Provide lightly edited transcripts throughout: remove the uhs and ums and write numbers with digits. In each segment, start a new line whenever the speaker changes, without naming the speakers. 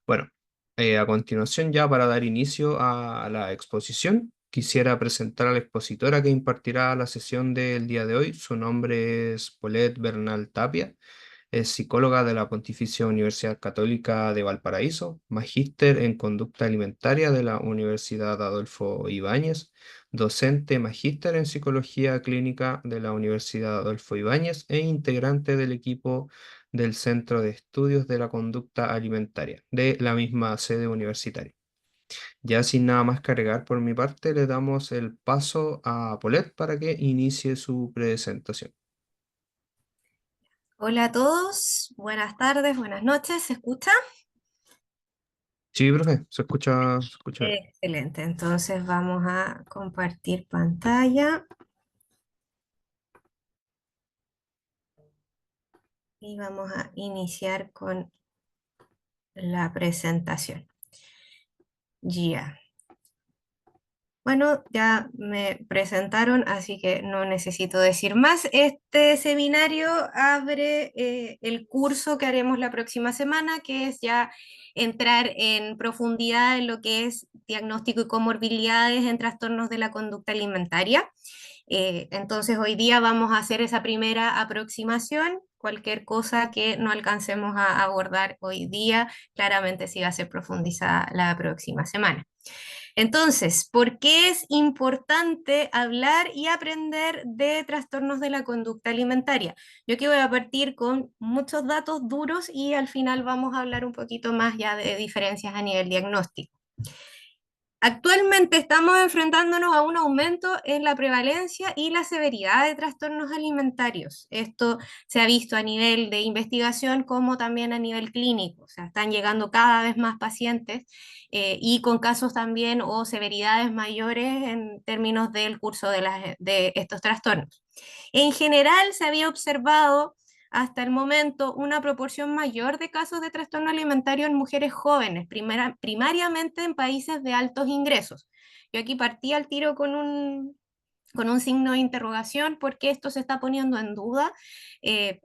Bueno, a continuación, ya para dar inicio a la exposición, quisiera presentar a la expositora que impartirá la sesión del día de hoy. Su nombre es Paulette Bernal Tapia. Es psicóloga de la Pontificia Universidad Católica de Valparaíso, magíster en conducta alimentaria de la Universidad Adolfo Ibáñez, docente magíster en psicología clínica de la Universidad Adolfo Ibáñez e integrante del equipo del Centro de Estudios de la Conducta Alimentaria de la misma sede universitaria. Ya sin nada más que agregar por mi parte, le damos el paso a Paulette para que inicie su presentación.
Hola a todos, buenas tardes, buenas noches, ¿se escucha?
Sí, profe, se escucha bien.
Excelente, entonces vamos a compartir pantalla y vamos a iniciar con la presentación. Ya, bueno, ya me presentaron, así que no necesito decir más. Este seminario abre el curso que haremos la próxima semana, que es ya entrar en profundidad en lo que es diagnóstico y comorbilidades en trastornos de la conducta alimentaria. Entonces, hoy día vamos a hacer esa primera aproximación. Cualquier cosa que no alcancemos a abordar hoy día, claramente sí va a ser profundizada la próxima semana. Entonces, ¿por qué es importante hablar y aprender de trastornos de la conducta alimentaria? Yo aquí voy a partir con muchos datos duros y al final vamos a hablar un poquito más ya de diferencias a nivel diagnóstico. Actualmente estamos enfrentándonos a un aumento en la prevalencia y la severidad de trastornos alimentarios. Esto se ha visto a nivel de investigación como también a nivel clínico. O sea, están llegando cada vez más pacientes y con casos también o severidades mayores en términos del curso de estos trastornos. En general, se había observado hasta el momento una proporción mayor de casos de trastorno alimentario en mujeres jóvenes, primariamente en países de altos ingresos. Yo aquí partí al tiro con un signo de interrogación porque esto se está poniendo en duda,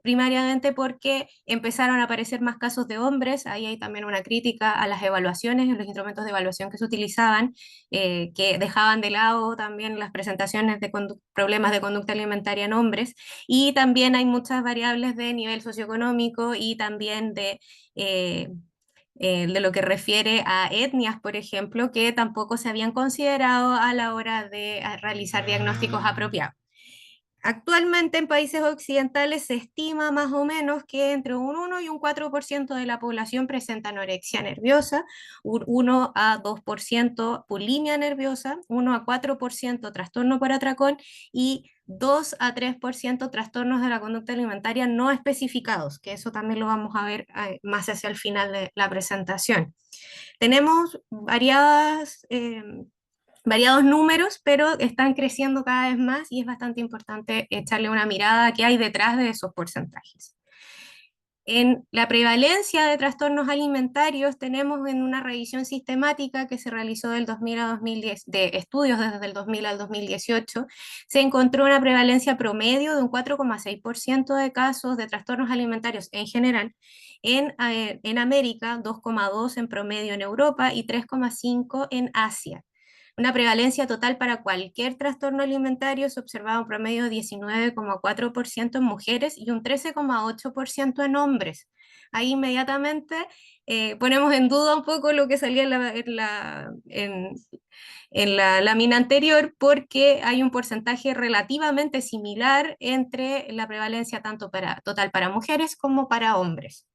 primariamente porque empezaron a aparecer más casos de hombres, ahí hay también una crítica a las evaluaciones, en los instrumentos de evaluación que se utilizaban, que dejaban de lado también las presentaciones de problemas de conducta alimentaria en hombres, y también hay muchas variables de nivel socioeconómico y también de lo que refiere a etnias, por ejemplo, que tampoco se habían considerado a la hora de realizar diagnósticos apropiados. Actualmente en países occidentales se estima más o menos que entre un 1 y un 4% de la población presenta anorexia nerviosa, un 1 a 2% bulimia nerviosa, 1 a 4% trastorno por atracón y 2 a 3% trastornos de la conducta alimentaria no especificados, que eso también lo vamos a ver más hacia el final de la presentación. Tenemos variados números, pero están creciendo cada vez más y es bastante importante echarle una mirada a qué hay detrás de esos porcentajes. En la prevalencia de trastornos alimentarios tenemos en una revisión sistemática que se realizó del 2000 a 2010, de estudios desde el 2000 al 2018, se encontró una prevalencia promedio de un 4,6% de casos de trastornos alimentarios en general, en América, 2,2% en promedio en Europa y 3,5% en Asia. Una prevalencia total para cualquier trastorno alimentario se observaba un promedio de 19,4% en mujeres y un 13,8% en hombres. Ahí inmediatamente ponemos en duda un poco lo que salía en la lámina anterior, porque hay un porcentaje relativamente similar entre la prevalencia tanto total para mujeres como para hombres.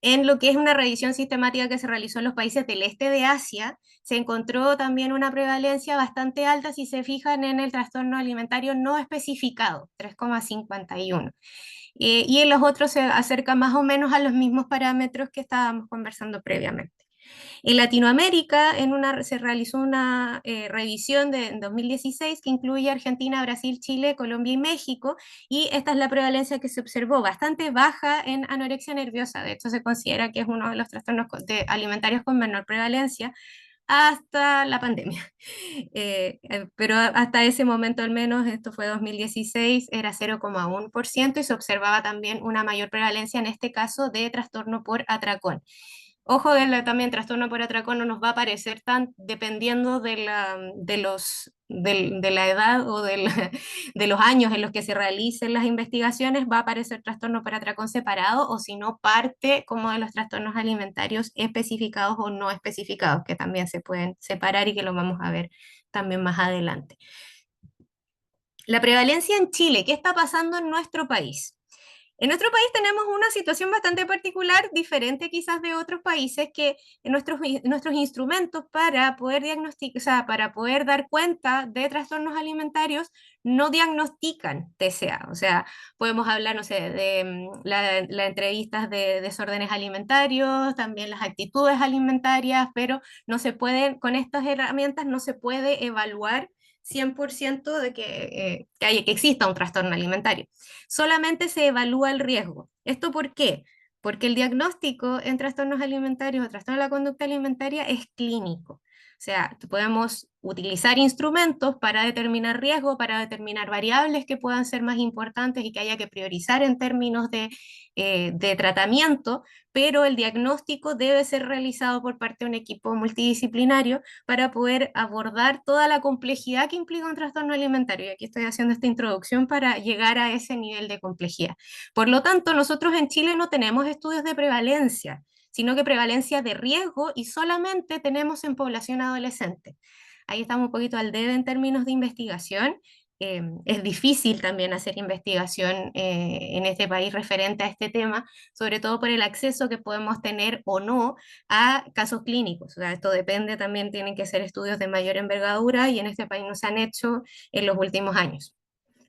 En lo que es una revisión sistemática que se realizó en los países del este de Asia, se encontró también una prevalencia bastante alta si se fijan en el trastorno alimentario no especificado, 3,51. Y en los otros se acerca más o menos a los mismos parámetros que estábamos conversando previamente. En Latinoamérica se realizó una revisión de 2016 que incluye Argentina, Brasil, Chile, Colombia y México, y esta es la prevalencia que se observó, bastante baja en anorexia nerviosa. De hecho, se considera que es uno de los trastornos alimentarios con menor prevalencia, hasta la pandemia. Pero hasta ese momento al menos, esto fue 2016, era 0,1% y se observaba también una mayor prevalencia en este caso de trastorno por atracón. Ojo, también trastorno por atracón no nos va a aparecer tan dependiendo de la edad o de los años en los que se realicen las investigaciones, va a aparecer trastorno por atracón separado o si no parte como de los trastornos alimentarios especificados o no especificados, que también se pueden separar y que lo vamos a ver también más adelante. La prevalencia en Chile, ¿qué está pasando en nuestro país? En nuestro país tenemos una situación bastante particular, diferente quizás de otros países, que nuestros instrumentos para poder diagnosticar, o sea, para poder dar cuenta de trastornos alimentarios, no diagnostican TCA. O sea, podemos hablar, no sé, de las entrevistas de desórdenes alimentarios, también las actitudes alimentarias, pero no se pueden, con estas herramientas no se puede evaluar 100% de que exista un trastorno alimentario. Solamente se evalúa el riesgo. ¿Esto por qué? Porque el diagnóstico en trastornos alimentarios o trastorno de la conducta alimentaria es clínico. O sea, podemos utilizar instrumentos para determinar riesgo, para determinar variables que puedan ser más importantes y que haya que priorizar en términos de tratamiento, pero el diagnóstico debe ser realizado por parte de un equipo multidisciplinario para poder abordar toda la complejidad que implica un trastorno alimentario. Y aquí estoy haciendo esta introducción para llegar a ese nivel de complejidad. Por lo tanto, nosotros en Chile no tenemos estudios de prevalencia, sino que prevalencia de riesgo y solamente tenemos en población adolescente. Ahí estamos un poquito al debe en términos de investigación. Es difícil también hacer investigación en este país referente a este tema, sobre todo por el acceso que podemos tener o no a casos clínicos. O sea, esto depende también, tienen que ser estudios de mayor envergadura y en este país no se han hecho en los últimos años.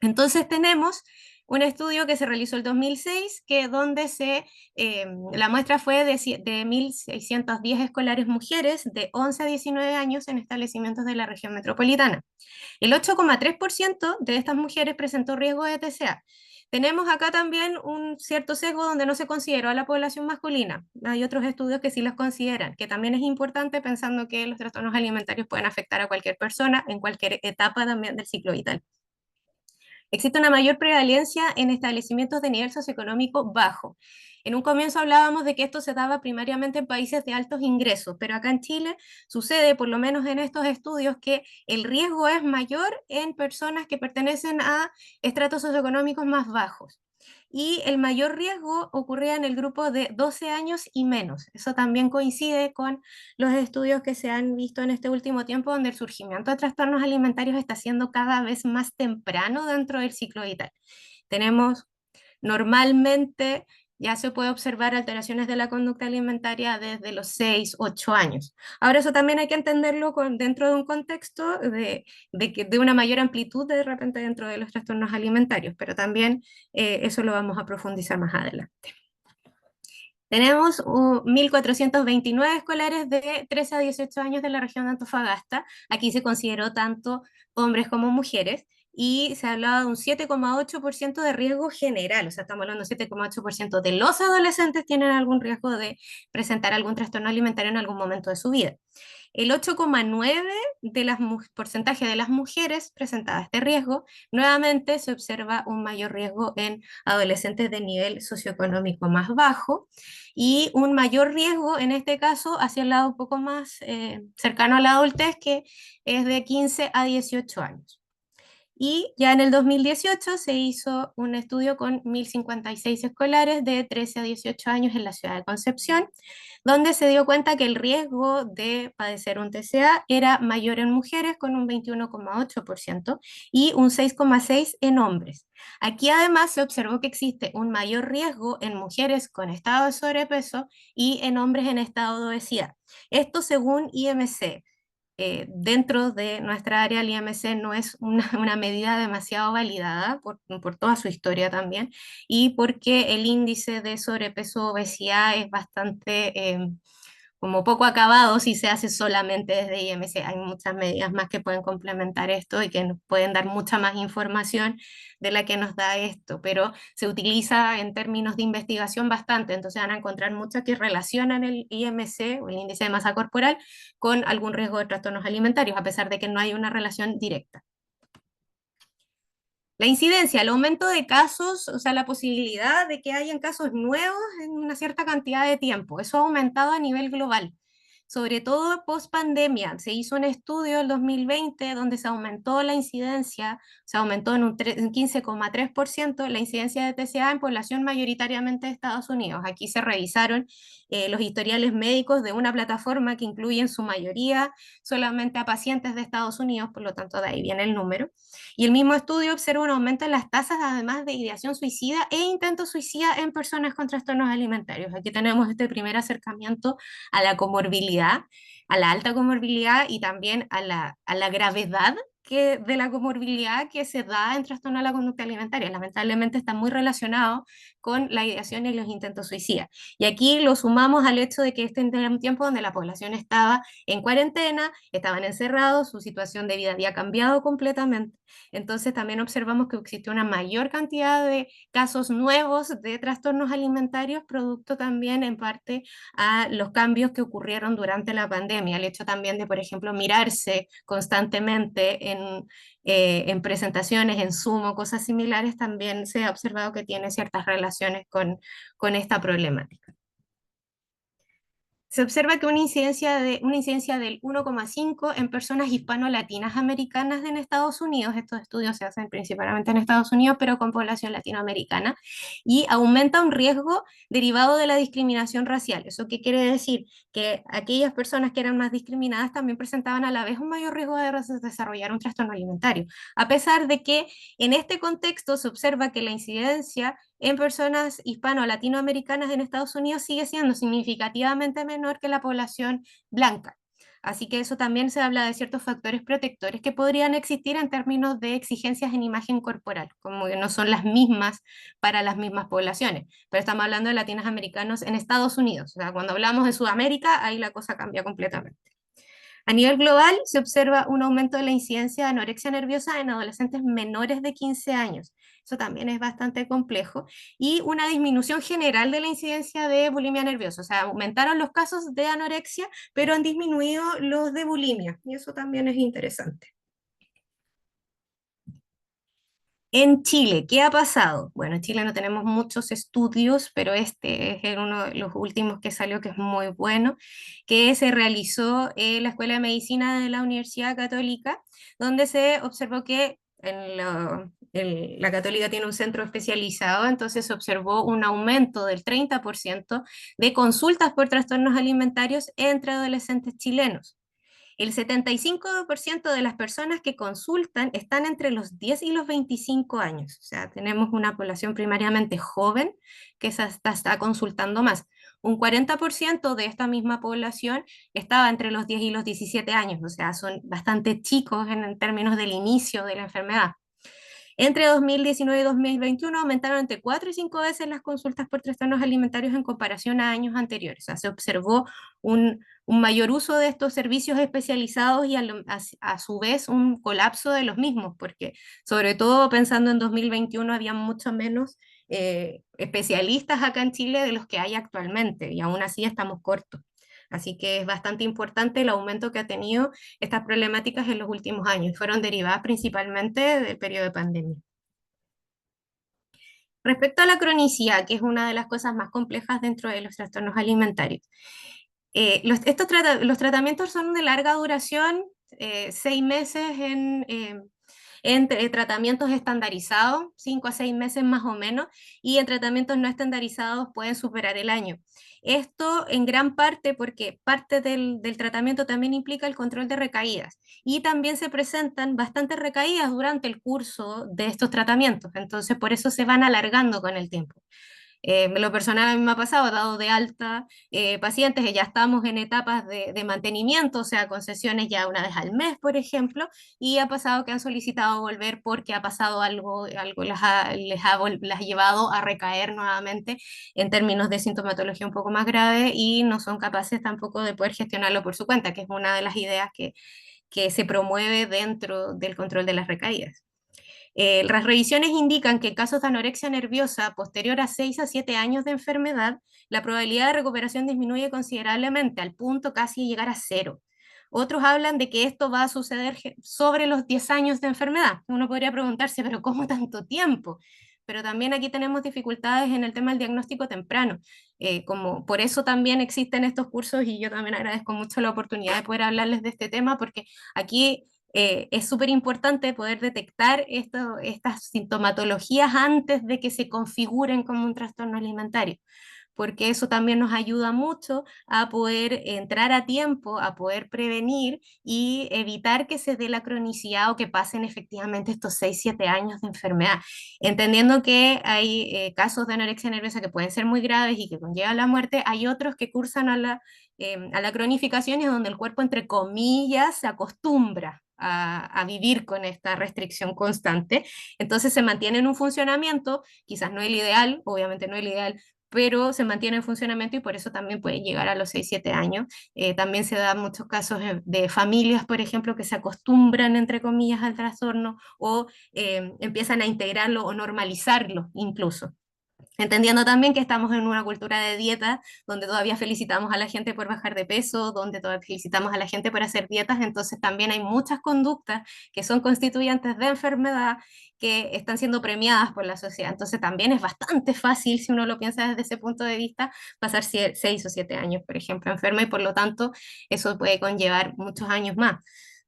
Entonces tenemos un estudio que se realizó el 2006, donde la muestra fue de 1.610 escolares mujeres de 11 a 19 años en establecimientos de la región metropolitana. El 8,3% de estas mujeres presentó riesgo de TCA. Tenemos acá también un cierto sesgo donde no se consideró a la población masculina. Hay otros estudios que sí los consideran, que también es importante pensando que los trastornos alimentarios pueden afectar a cualquier persona en cualquier etapa también del ciclo vital. Existe una mayor prevalencia en establecimientos de nivel socioeconómico bajo. En un comienzo hablábamos de que esto se daba primariamente en países de altos ingresos, pero acá en Chile sucede, por lo menos en estos estudios, que el riesgo es mayor en personas que pertenecen a estratos socioeconómicos más bajos y el mayor riesgo ocurría en el grupo de 12 años y menos. Eso también coincide con los estudios que se han visto en este último tiempo, donde el surgimiento de trastornos alimentarios está siendo cada vez más temprano dentro del ciclo vital. Tenemos normalmente ya se puede observar alteraciones de la conducta alimentaria desde los 6, 8 años. Ahora eso también hay que entenderlo dentro de un contexto de una mayor amplitud de repente dentro de los trastornos alimentarios, pero también eso lo vamos a profundizar más adelante. Tenemos 1.429 escolares de 13 a 18 años de la región de Antofagasta. Aquí se consideró tanto hombres como mujeres y se hablaba de un 7,8% de riesgo general. O sea, estamos hablando de 7,8% de los adolescentes tienen algún riesgo de presentar algún trastorno alimentario en algún momento de su vida. El 8,9% de porcentaje de las mujeres presentaba este riesgo. Nuevamente se observa un mayor riesgo en adolescentes de nivel socioeconómico más bajo y un mayor riesgo en este caso hacia el lado un poco más cercano a la adultez, que es de 15 a 18 años. Y ya en el 2018 se hizo un estudio con 1.056 escolares de 13 a 18 años en la ciudad de Concepción, donde se dio cuenta que el riesgo de padecer un TCA era mayor en mujeres con un 21,8% y un 6,6% en hombres. Aquí además se observó que existe un mayor riesgo en mujeres con estado de sobrepeso y en hombres en estado de obesidad. Esto según IMC. Dentro de nuestra área, el IMC no es una medida demasiado validada por toda su historia también y porque el índice de sobrepeso obesidad es bastante como poco acabado si se hace solamente desde IMC. Hay muchas medidas más que pueden complementar esto y que nos pueden dar mucha más información de la que nos da esto, pero se utiliza en términos de investigación bastante, entonces van a encontrar muchas que relacionan el IMC o el índice de masa corporal con algún riesgo de trastornos alimentarios, a pesar de que no hay una relación directa. La incidencia, el aumento de casos, o sea, la posibilidad de que hayan casos nuevos en una cierta cantidad de tiempo, eso ha aumentado a nivel global, sobre todo post pandemia. Se hizo un estudio en 2020 donde se aumentó la incidencia, se aumentó en un 15,3% la incidencia de TCA en población mayoritariamente de Estados Unidos. Aquí se revisaron los historiales médicos de una plataforma que incluye en su mayoría solamente a pacientes de Estados Unidos, por lo tanto de ahí viene el número. Y el mismo estudio observa un aumento en las tasas, además de ideación suicida e intento suicida en personas con trastornos alimentarios. Aquí tenemos este primer acercamiento a la comorbilidad, a la alta comorbilidad y también a la gravedad de la comorbilidad que se da en trastorno a la conducta alimentaria. Lamentablemente está muy relacionado con la ideación y los intentos suicidas. Y aquí lo sumamos al hecho de que este era un tiempo donde la población estaba en cuarentena, estaban encerrados, su situación de vida había cambiado completamente. Entonces también observamos que existe una mayor cantidad de casos nuevos de trastornos alimentarios, producto también en parte a los cambios que ocurrieron durante la pandemia, el hecho también de, por ejemplo, mirarse constantemente en presentaciones, en Zoom o cosas similares, también se ha observado que tiene ciertas relaciones con esta problemática. Se observa que una incidencia del 1,5 en personas hispano-latinas americanas en Estados Unidos. Estos estudios se hacen principalmente en Estados Unidos, pero con población latinoamericana, y aumenta un riesgo derivado de la discriminación racial. ¿Eso qué quiere decir? Que aquellas personas que eran más discriminadas también presentaban a la vez un mayor riesgo de desarrollar un trastorno alimentario, a pesar de que en este contexto se observa que la incidencia en personas hispano-latinoamericanas en Estados Unidos sigue siendo significativamente menor que la población blanca. Así que eso también se habla de ciertos factores protectores que podrían existir en términos de exigencias en imagen corporal, como que no son las mismas para las mismas poblaciones. Pero estamos hablando de latinos americanos en Estados Unidos. O sea, cuando hablamos de Sudamérica, ahí la cosa cambia completamente. A nivel global, se observa un aumento de la incidencia de anorexia nerviosa en adolescentes menores de 15 años. Eso también es bastante complejo. Y una disminución general de la incidencia de bulimia nerviosa. O sea, aumentaron los casos de anorexia, pero han disminuido los de bulimia. Y eso también es interesante. En Chile, ¿qué ha pasado? Bueno, en Chile no tenemos muchos estudios, pero este es uno de los últimos que salió que es muy bueno, que se realizó en la Escuela de Medicina de la Universidad Católica, donde se observó que la Católica tiene un centro especializado, entonces se observó un aumento del 30% de consultas por trastornos alimentarios entre adolescentes chilenos. El 75% de las personas que consultan están entre los 10 y los 25 años. O sea, tenemos una población primariamente joven que está consultando más. Un 40% de esta misma población estaba entre los 10 y los 17 años. O sea, son bastante chicos en términos del inicio de la enfermedad. Entre 2019 y 2021 aumentaron entre 4 y 5 veces las consultas por trastornos alimentarios en comparación a años anteriores. O sea, se observó un mayor uso de estos servicios especializados y a su vez un colapso de los mismos, porque sobre todo pensando en 2021 había mucho menos especialistas acá en Chile de los que hay actualmente y aún así estamos cortos. Así que es bastante importante el aumento que ha tenido estas problemáticas en los últimos años y fueron derivadas principalmente del periodo de pandemia. Respecto a la cronicidad, que es una de las cosas más complejas dentro de los trastornos alimentarios, los tratamientos son de larga duración, 6 meses entre tratamientos estandarizados, 5 a 6 meses más o menos, y en tratamientos no estandarizados pueden superar el año. Esto en gran parte porque parte del tratamiento también implica el control de recaídas y también se presentan bastantes recaídas durante el curso de estos tratamientos, entonces por eso se van alargando con el tiempo. En lo personal a mí me ha pasado, he dado de alta pacientes que ya estamos en etapas de mantenimiento, o sea, con sesiones ya una vez al mes, por ejemplo, y ha pasado que han solicitado volver porque ha pasado algo les ha llevado a recaer nuevamente en términos de sintomatología un poco más grave y no son capaces tampoco de poder gestionarlo por su cuenta, que es una de las ideas que se promueve dentro del control de las recaídas. Las revisiones indican que en casos de anorexia nerviosa posterior a 6 a 7 años de enfermedad, la probabilidad de recuperación disminuye considerablemente, al punto casi de llegar a cero. Otros hablan de que esto va a suceder sobre los 10 años de enfermedad. Uno podría preguntarse, pero ¿cómo tanto tiempo? Pero también aquí tenemos dificultades en el tema del diagnóstico temprano. Como por eso también existen estos cursos y yo también agradezco mucho la oportunidad de poder hablarles de este tema porque aquí es súper importante poder detectar estas sintomatologías antes de que se configuren como un trastorno alimentario, porque eso también nos ayuda mucho a poder entrar a tiempo, a poder prevenir y evitar que se dé la cronicidad o que pasen efectivamente estos 6 7 años de enfermedad. Entendiendo que hay casos de anorexia nerviosa que pueden ser muy graves y que conllevan la muerte, hay otros que cursan a la cronificación y es donde el cuerpo, entre comillas, se acostumbra a vivir con esta restricción constante. Entonces se mantiene en un funcionamiento, quizás no el ideal, obviamente no el ideal, pero se mantiene en funcionamiento y por eso también puede llegar a los 6 7 años. También se dan muchos casos de familias, por ejemplo, que se acostumbran, entre comillas, al trastorno o empiezan a integrarlo o normalizarlo incluso. Entendiendo también que estamos en una cultura de dieta donde todavía felicitamos a la gente por bajar de peso, donde todavía felicitamos a la gente por hacer dietas, entonces también hay muchas conductas que son constituyentes de enfermedad que están siendo premiadas por la sociedad. Entonces también es bastante fácil, si uno lo piensa desde ese punto de vista, pasar 6 o 7 años, por ejemplo, enferma y por lo tanto eso puede conllevar muchos años más.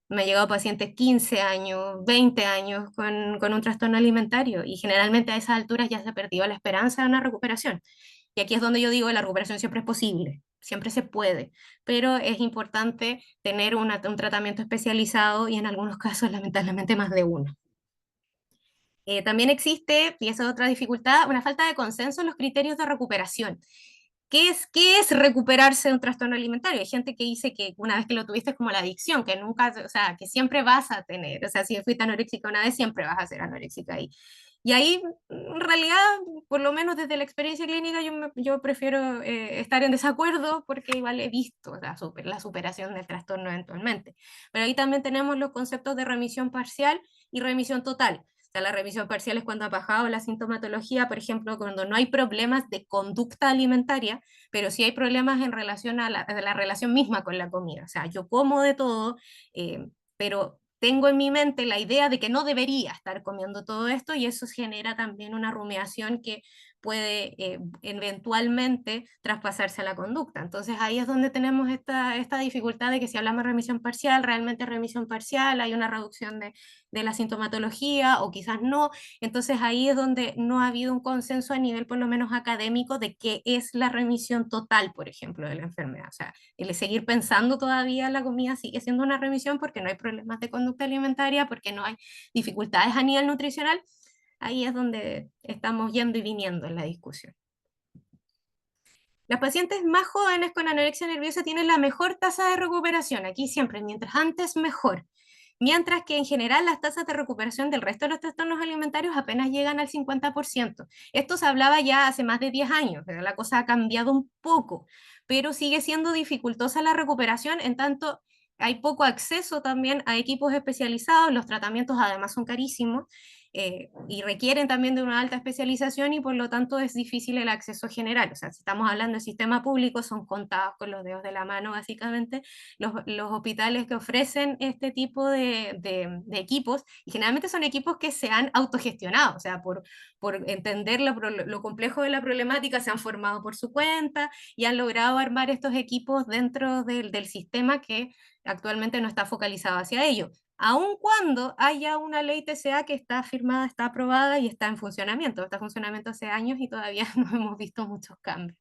Me ha llegado pacientes 15 años, 20 años con un trastorno alimentario y generalmente a esas alturas ya se ha perdido la esperanza de una recuperación. Y aquí es donde yo digo, la recuperación siempre es posible, siempre se puede, pero es importante tener un tratamiento especializado y en algunos casos lamentablemente más de uno. También existe, y esa es otra dificultad, una falta de consenso en los criterios de recuperación. ¿Qué es recuperarse de un trastorno alimentario? Hay gente que dice que una vez que lo tuviste es como la adicción, que nunca, o sea, que siempre vas a tener, o sea, si fuiste anoréxica una vez, siempre vas a ser anoréxica. Y ahí, en realidad, por lo menos desde la experiencia clínica, yo prefiero estar en desacuerdo porque igual he visto la superación del trastorno eventualmente. Pero ahí también tenemos los conceptos de remisión parcial y remisión total. O sea, la remisión parcial es cuando ha bajado la sintomatología, por ejemplo, cuando no hay problemas de conducta alimentaria, pero sí hay problemas en relación a la relación misma con la comida. O sea, yo como de todo, pero tengo en mi mente la idea de que no debería estar comiendo todo esto y eso genera también una rumiación que puede eventualmente traspasarse a la conducta. Entonces ahí es donde tenemos esta dificultad de que si hablamos de remisión parcial, realmente remisión parcial, hay una reducción de la sintomatología o quizás no. Entonces ahí es donde no ha habido un consenso a nivel por lo menos académico de qué es la remisión total, por ejemplo, de la enfermedad. O sea, el seguir pensando todavía la comida sigue siendo una remisión porque no hay problemas de conducta alimentaria, porque no hay dificultades a nivel nutricional. Ahí es donde estamos yendo y viniendo en la discusión. Las pacientes más jóvenes con anorexia nerviosa tienen la mejor tasa de recuperación. Aquí siempre, mientras antes, mejor. Mientras que en general las tasas de recuperación del resto de los trastornos alimentarios apenas llegan al 50%. Esto se hablaba ya hace más de 10 años, pero la cosa ha cambiado un poco, pero sigue siendo dificultosa la recuperación, en tanto hay poco acceso también a equipos especializados, los tratamientos además son carísimos y requieren también de una alta especialización y por lo tanto es difícil el acceso general. O sea, si estamos hablando de sistema público, son contados con los dedos de la mano básicamente los hospitales que ofrecen este tipo de equipos y generalmente son equipos que se han autogestionado, o sea, por entender lo complejo de la problemática, se han formado por su cuenta y han logrado armar estos equipos dentro del sistema que actualmente no está focalizado hacia ello aun cuando haya una ley TCA que está firmada, está aprobada y está en funcionamiento hace años y todavía no hemos visto muchos cambios.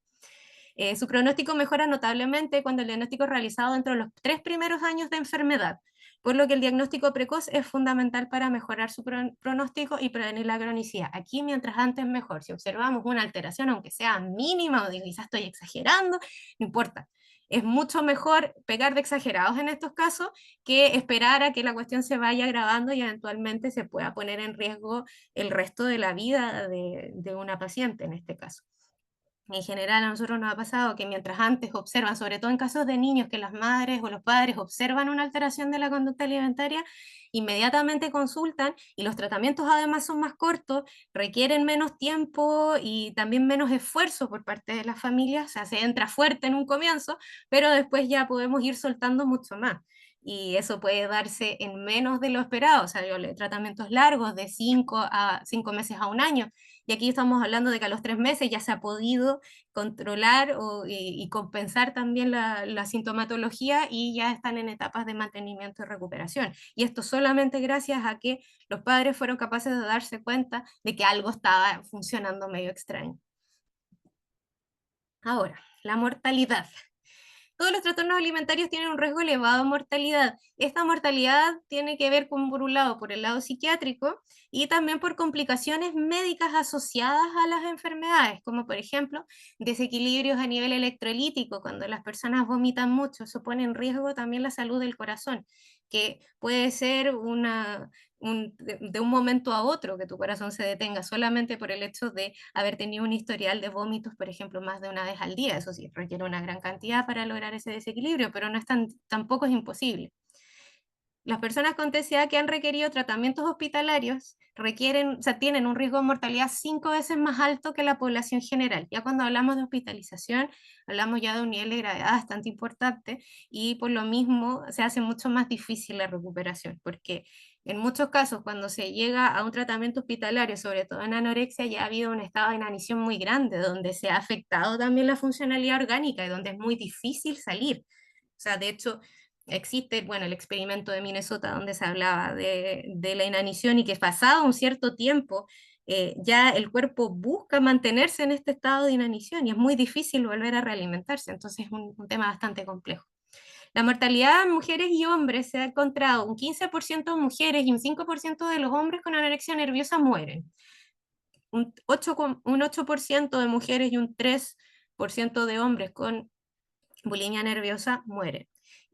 Su pronóstico mejora notablemente cuando el diagnóstico es realizado dentro de los 3 primeros años de enfermedad, por lo que el diagnóstico precoz es fundamental para mejorar su pronóstico y prevenir la cronicidad. Aquí, mientras antes, mejor. Si observamos una alteración, aunque sea mínima, o digo, quizás estoy exagerando, no importa. Es mucho mejor pegar de exagerados en estos casos que esperar a que la cuestión se vaya agravando y eventualmente se pueda poner en riesgo el resto de la vida de una paciente en este caso. En general a nosotros nos ha pasado que mientras antes observan, sobre todo en casos de niños, que las madres o los padres observan una alteración de la conducta alimentaria, inmediatamente consultan y los tratamientos además son más cortos, requieren menos tiempo y también menos esfuerzo por parte de las familias, o sea, se entra fuerte en un comienzo, pero después ya podemos ir soltando mucho más. Y eso puede darse en menos de lo esperado, o sea, tratamientos largos de 5 meses a un año, y aquí estamos hablando de que a los 3 meses ya se ha podido controlar y compensar también la sintomatología y ya están en etapas de mantenimiento y recuperación. Y esto solamente gracias a que los padres fueron capaces de darse cuenta de que algo estaba funcionando medio extraño. Ahora, la mortalidad. Todos los trastornos alimentarios tienen un riesgo elevado de mortalidad. Esta mortalidad tiene que ver con, por un lado, por el lado psiquiátrico y también por complicaciones médicas asociadas a las enfermedades, como por ejemplo desequilibrios a nivel electrolítico, cuando las personas vomitan mucho, eso pone en riesgo también la salud del corazón, que puede ser de un momento a otro que tu corazón se detenga solamente por el hecho de haber tenido un historial de vómitos, por ejemplo, más de una vez al día. Eso sí, requiere una gran cantidad para lograr ese desequilibrio, pero no es tampoco es imposible. Las personas con TCA que han requerido tratamientos hospitalarios o sea, tienen un riesgo de mortalidad 5 veces más alto que la población general. Ya cuando hablamos de hospitalización, hablamos ya de un nivel de gravedad bastante importante y por lo mismo se hace mucho más difícil la recuperación, porque en muchos casos cuando se llega a un tratamiento hospitalario, sobre todo en anorexia, ya ha habido un estado de inanición muy grande, donde se ha afectado también la funcionalidad orgánica y donde es muy difícil salir. O sea, de hecho, existe, bueno, el experimento de Minnesota donde se hablaba de la inanición y que pasado un cierto tiempo ya el cuerpo busca mantenerse en este estado de inanición y es muy difícil volver a realimentarse, entonces es un tema bastante complejo. La mortalidad en mujeres y hombres se ha encontrado un 15% de mujeres y un 5% de los hombres con anorexia nerviosa mueren. Un 8% de mujeres y un 3% de hombres con bulimia nerviosa mueren.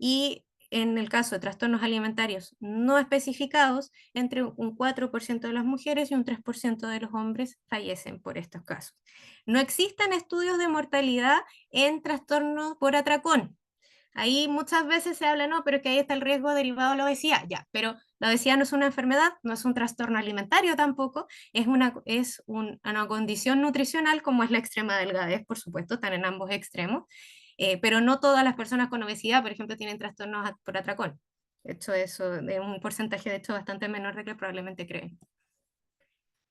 Y en el caso de trastornos alimentarios no especificados, entre un 4% de las mujeres y un 3% de los hombres fallecen por estos casos. No existen estudios de mortalidad en trastornos por atracón. Ahí muchas veces se habla, no, pero que ahí está el riesgo derivado de la obesidad, ya, pero la obesidad no es una enfermedad, no es un trastorno alimentario tampoco, es una condición nutricional como es la extrema delgadez, por supuesto, están en ambos extremos, pero no todas las personas con obesidad, por ejemplo, tienen trastornos por atracón. De hecho, eso es un porcentaje, de hecho, bastante menor de que probablemente creen.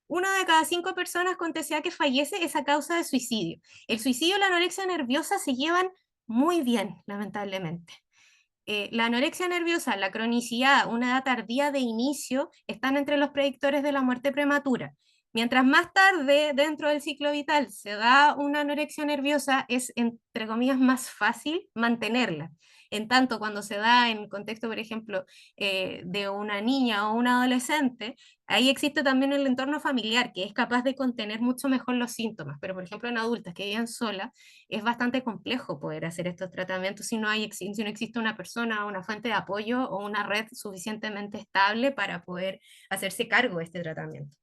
1 de cada 5 personas con TCA que fallece es a causa de suicidio. El suicidio y la anorexia nerviosa se llevan muy bien, lamentablemente. La anorexia nerviosa, la cronicidad, una edad tardía de inicio, están entre los predictores de la muerte prematura. Mientras más tarde dentro del ciclo vital se da una anorexia nerviosa, es, entre comillas, más fácil mantenerla. En tanto, cuando se da en contexto, por ejemplo, de una niña o un adolescente, ahí existe también el entorno familiar, que es capaz de contener mucho mejor los síntomas. Pero, por ejemplo, en adultas que viven solas, es bastante complejo poder hacer estos tratamientos si no existe una persona, una fuente de apoyo o una red suficientemente estable para poder hacerse cargo de este tratamiento.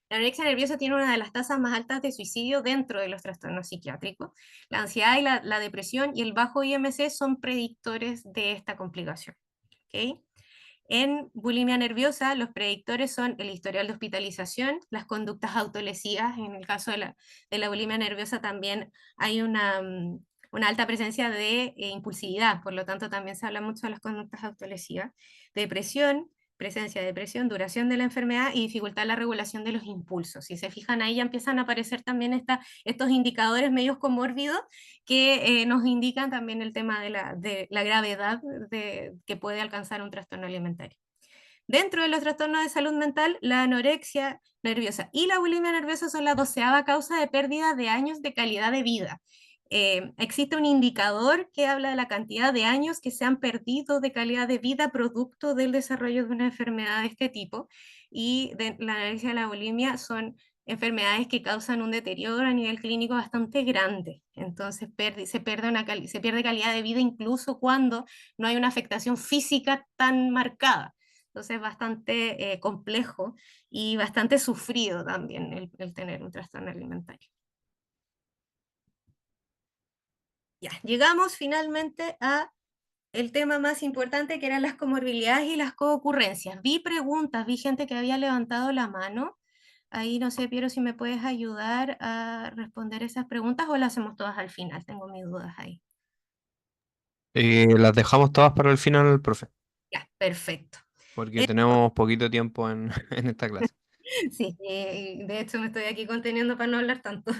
La anorexia nerviosa tiene una de las tasas más altas de suicidio dentro de los trastornos psiquiátricos. La ansiedad y la depresión y el bajo IMC son predictores de esta complicación. ¿Okay? En bulimia nerviosa, los predictores son el historial de hospitalización, las conductas autolesivas. En el caso de la bulimia nerviosa también hay una alta presencia de impulsividad, por lo tanto también se habla mucho de las conductas autolesivas. Depresión, presencia de depresión, duración de la enfermedad y dificultad en la regulación de los impulsos. Si se fijan ahí ya empiezan a aparecer también estos indicadores medios comórbidos que nos indican también el tema de la gravedad que puede alcanzar un trastorno alimentario. Dentro de los trastornos de salud mental, la anorexia nerviosa y la bulimia nerviosa son la 12ª causa de pérdida de años de calidad de vida. Existe un indicador que habla de la cantidad de años que se han perdido de calidad de vida producto del desarrollo de una enfermedad de este tipo, y la anorexia y la bulimia son enfermedades que causan un deterioro a nivel clínico bastante grande. Entonces se pierde calidad de vida incluso cuando no hay una afectación física tan marcada. Entonces es bastante complejo y bastante sufrido también el tener un trastorno alimentario. Ya, llegamos finalmente a el tema más importante, que eran las comorbilidades y las coocurrencias. Vi preguntas, vi gente que había levantado la mano. Ahí no sé, Piero, si me puedes ayudar a responder esas preguntas o las hacemos todas al final. Tengo mis dudas ahí.
Las dejamos todas para el final, profe,
Ya, perfecto.
porque
Entonces,
tenemos poquito tiempo en, en esta clase.
sí, de hecho me estoy aquí conteniendo para no hablar tanto.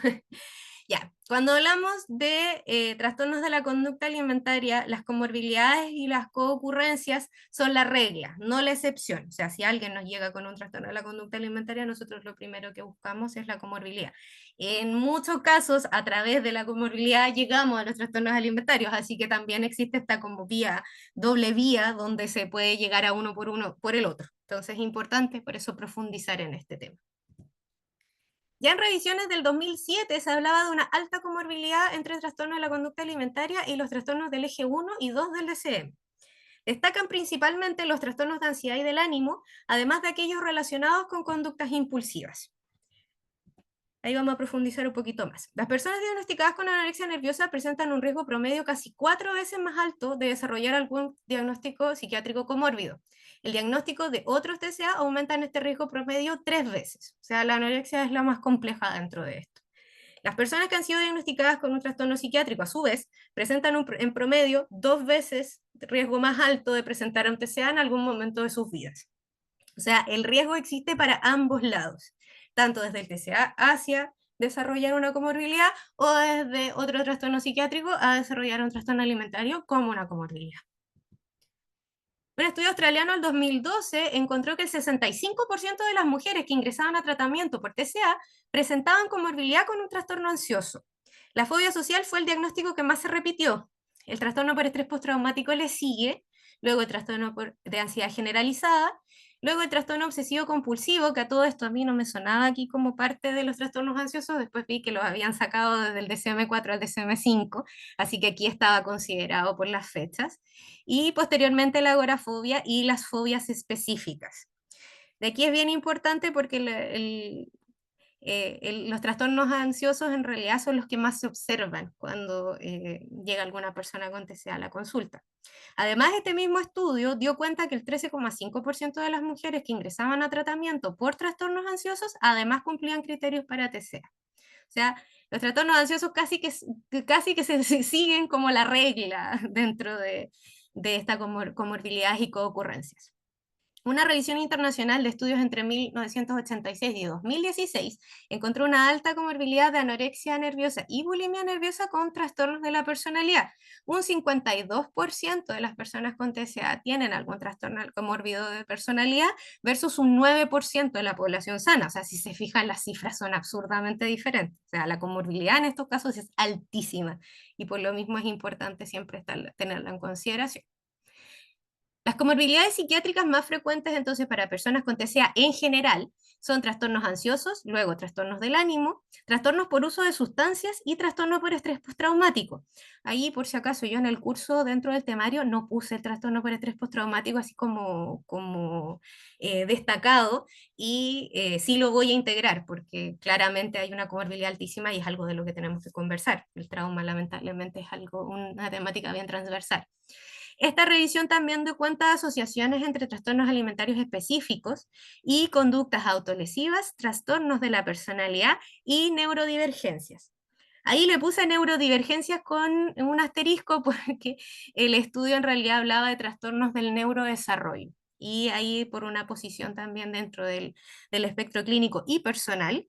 Ya, cuando hablamos de trastornos de la conducta alimentaria, las comorbilidades y las coocurrencias son la regla, no la excepción. O sea, si alguien nos llega con un trastorno de la conducta alimentaria, nosotros lo primero que buscamos es la comorbilidad. En muchos casos, a través de la comorbilidad llegamos a los trastornos alimentarios, así que también existe esta como vía, doble vía, donde se puede llegar a uno por el otro. Entonces es importante por eso profundizar en este tema. Ya en revisiones del 2007 se hablaba de una alta comorbilidad entre trastornos de la conducta alimentaria y los trastornos del eje 1 y 2 del DCM. Destacan principalmente los trastornos de ansiedad y del ánimo, además de aquellos relacionados con conductas impulsivas. Ahí vamos a profundizar un poquito más. Las personas diagnosticadas con anorexia nerviosa presentan un riesgo promedio casi 4 veces más alto de desarrollar algún diagnóstico psiquiátrico comórbido. El diagnóstico de otros TCA aumenta en este riesgo promedio 3 veces. O sea, la anorexia es la más compleja dentro de esto. Las personas que han sido diagnosticadas con un trastorno psiquiátrico, a su vez, presentan en promedio 2 veces riesgo más alto de presentar un TCA en algún momento de sus vidas. O sea, el riesgo existe para ambos lados, tanto desde el TCA hacia desarrollar una comorbilidad o desde otro trastorno psiquiátrico a desarrollar un trastorno alimentario como una comorbilidad. Un estudio australiano del 2012 encontró que el 65% de las mujeres que ingresaban a tratamiento por TCA presentaban comorbilidad con un trastorno ansioso. La fobia social fue el diagnóstico que más se repitió. El trastorno por estrés postraumático le sigue, luego el trastorno de ansiedad generalizada, luego el trastorno obsesivo compulsivo, que a todo esto a mí no me sonaba aquí como parte de los trastornos ansiosos, después vi que los habían sacado desde el DCM-4 al DCM-5, así que aquí estaba considerado por las fechas, y posteriormente la agorafobia y las fobias específicas. De aquí es bien importante porque los trastornos ansiosos en realidad son los que más se observan cuando llega alguna persona con TCA a la consulta. Además, este mismo estudio dio cuenta que el 13,5% de las mujeres que ingresaban a tratamiento por trastornos ansiosos además cumplían criterios para TCA. O sea, los trastornos ansiosos casi que se siguen como la regla dentro de esta comorbilidades y coocurrencias. Una revisión internacional de estudios entre 1986 y 2016 encontró una alta comorbilidad de anorexia nerviosa y bulimia nerviosa con trastornos de la personalidad. Un 52% de las personas con TCA tienen algún trastorno comórbido de personalidad versus un 9% de la población sana. O sea, si se fijan, las cifras son absurdamente diferentes. O sea, la comorbilidad en estos casos es altísima y por lo mismo es importante siempre tenerla en consideración. Las comorbilidades psiquiátricas más frecuentes entonces para personas con TCA en general son trastornos ansiosos, luego trastornos del ánimo, trastornos por uso de sustancias y trastorno por estrés postraumático. Ahí, por si acaso, yo en el curso dentro del temario no puse el trastorno por estrés postraumático así como destacado, y sí lo voy a integrar porque claramente hay una comorbilidad altísima y es algo de lo que tenemos que conversar. El trauma lamentablemente es una temática bien transversal. Esta revisión también dio cuenta de asociaciones entre trastornos alimentarios específicos y conductas autolesivas, trastornos de la personalidad y neurodivergencias. Ahí le puse neurodivergencias con un asterisco porque el estudio en realidad hablaba de trastornos del neurodesarrollo. Y ahí por una posición también dentro del espectro clínico y personal,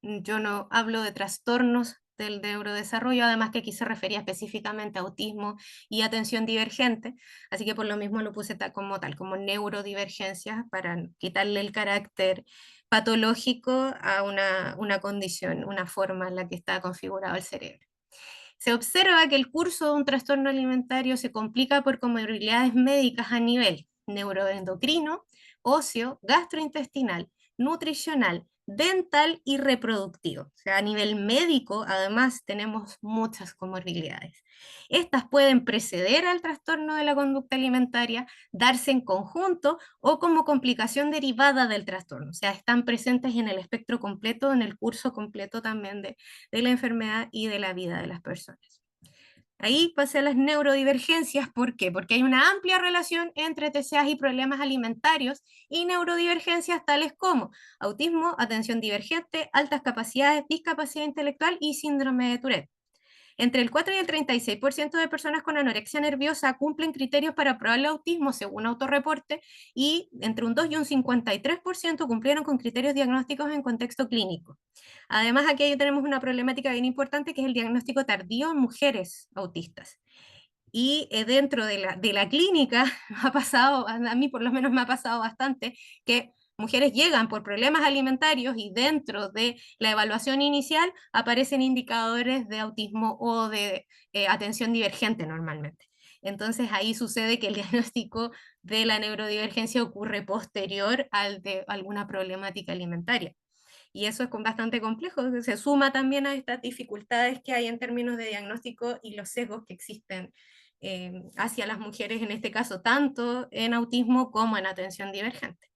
yo no hablo de trastornos del neurodesarrollo, además que aquí se refería específicamente a autismo y atención divergente, así que por lo mismo lo puse como neurodivergencias para quitarle el carácter patológico a una condición, una forma en la que está configurado el cerebro. Se observa que el curso de un trastorno alimentario se complica por comorbilidades médicas a nivel neuroendocrino, óseo, gastrointestinal, nutricional, dental y reproductivo. O sea, a nivel médico, además, tenemos muchas comorbilidades. Estas pueden preceder al trastorno de la conducta alimentaria, darse en conjunto o como complicación derivada del trastorno. O sea, están presentes en el espectro completo, en el curso completo también de la enfermedad y de la vida de las personas. Ahí pasé a las neurodivergencias. ¿Por qué? Porque hay una amplia relación entre TCAs y problemas alimentarios y neurodivergencias tales como autismo, atención divergente, altas capacidades, discapacidad intelectual y síndrome de Tourette. Entre el 4 y el 36% de personas con anorexia nerviosa cumplen criterios para probar el autismo según autorreporte, y entre un 2 y un 53% cumplieron con criterios diagnósticos en contexto clínico. Además, aquí tenemos una problemática bien importante que es el diagnóstico tardío en mujeres autistas. Y dentro de la clínica ha pasado, a mí por lo menos me ha pasado bastante, que mujeres llegan por problemas alimentarios y dentro de la evaluación inicial aparecen indicadores de autismo o de atención divergente normalmente. Entonces ahí sucede que el diagnóstico de la neurodivergencia ocurre posterior al de alguna problemática alimentaria. Y eso es bastante complejo, se suma también a estas dificultades que hay en términos de diagnóstico y los sesgos que existen hacia las mujeres, en este caso, tanto en autismo como en atención divergente.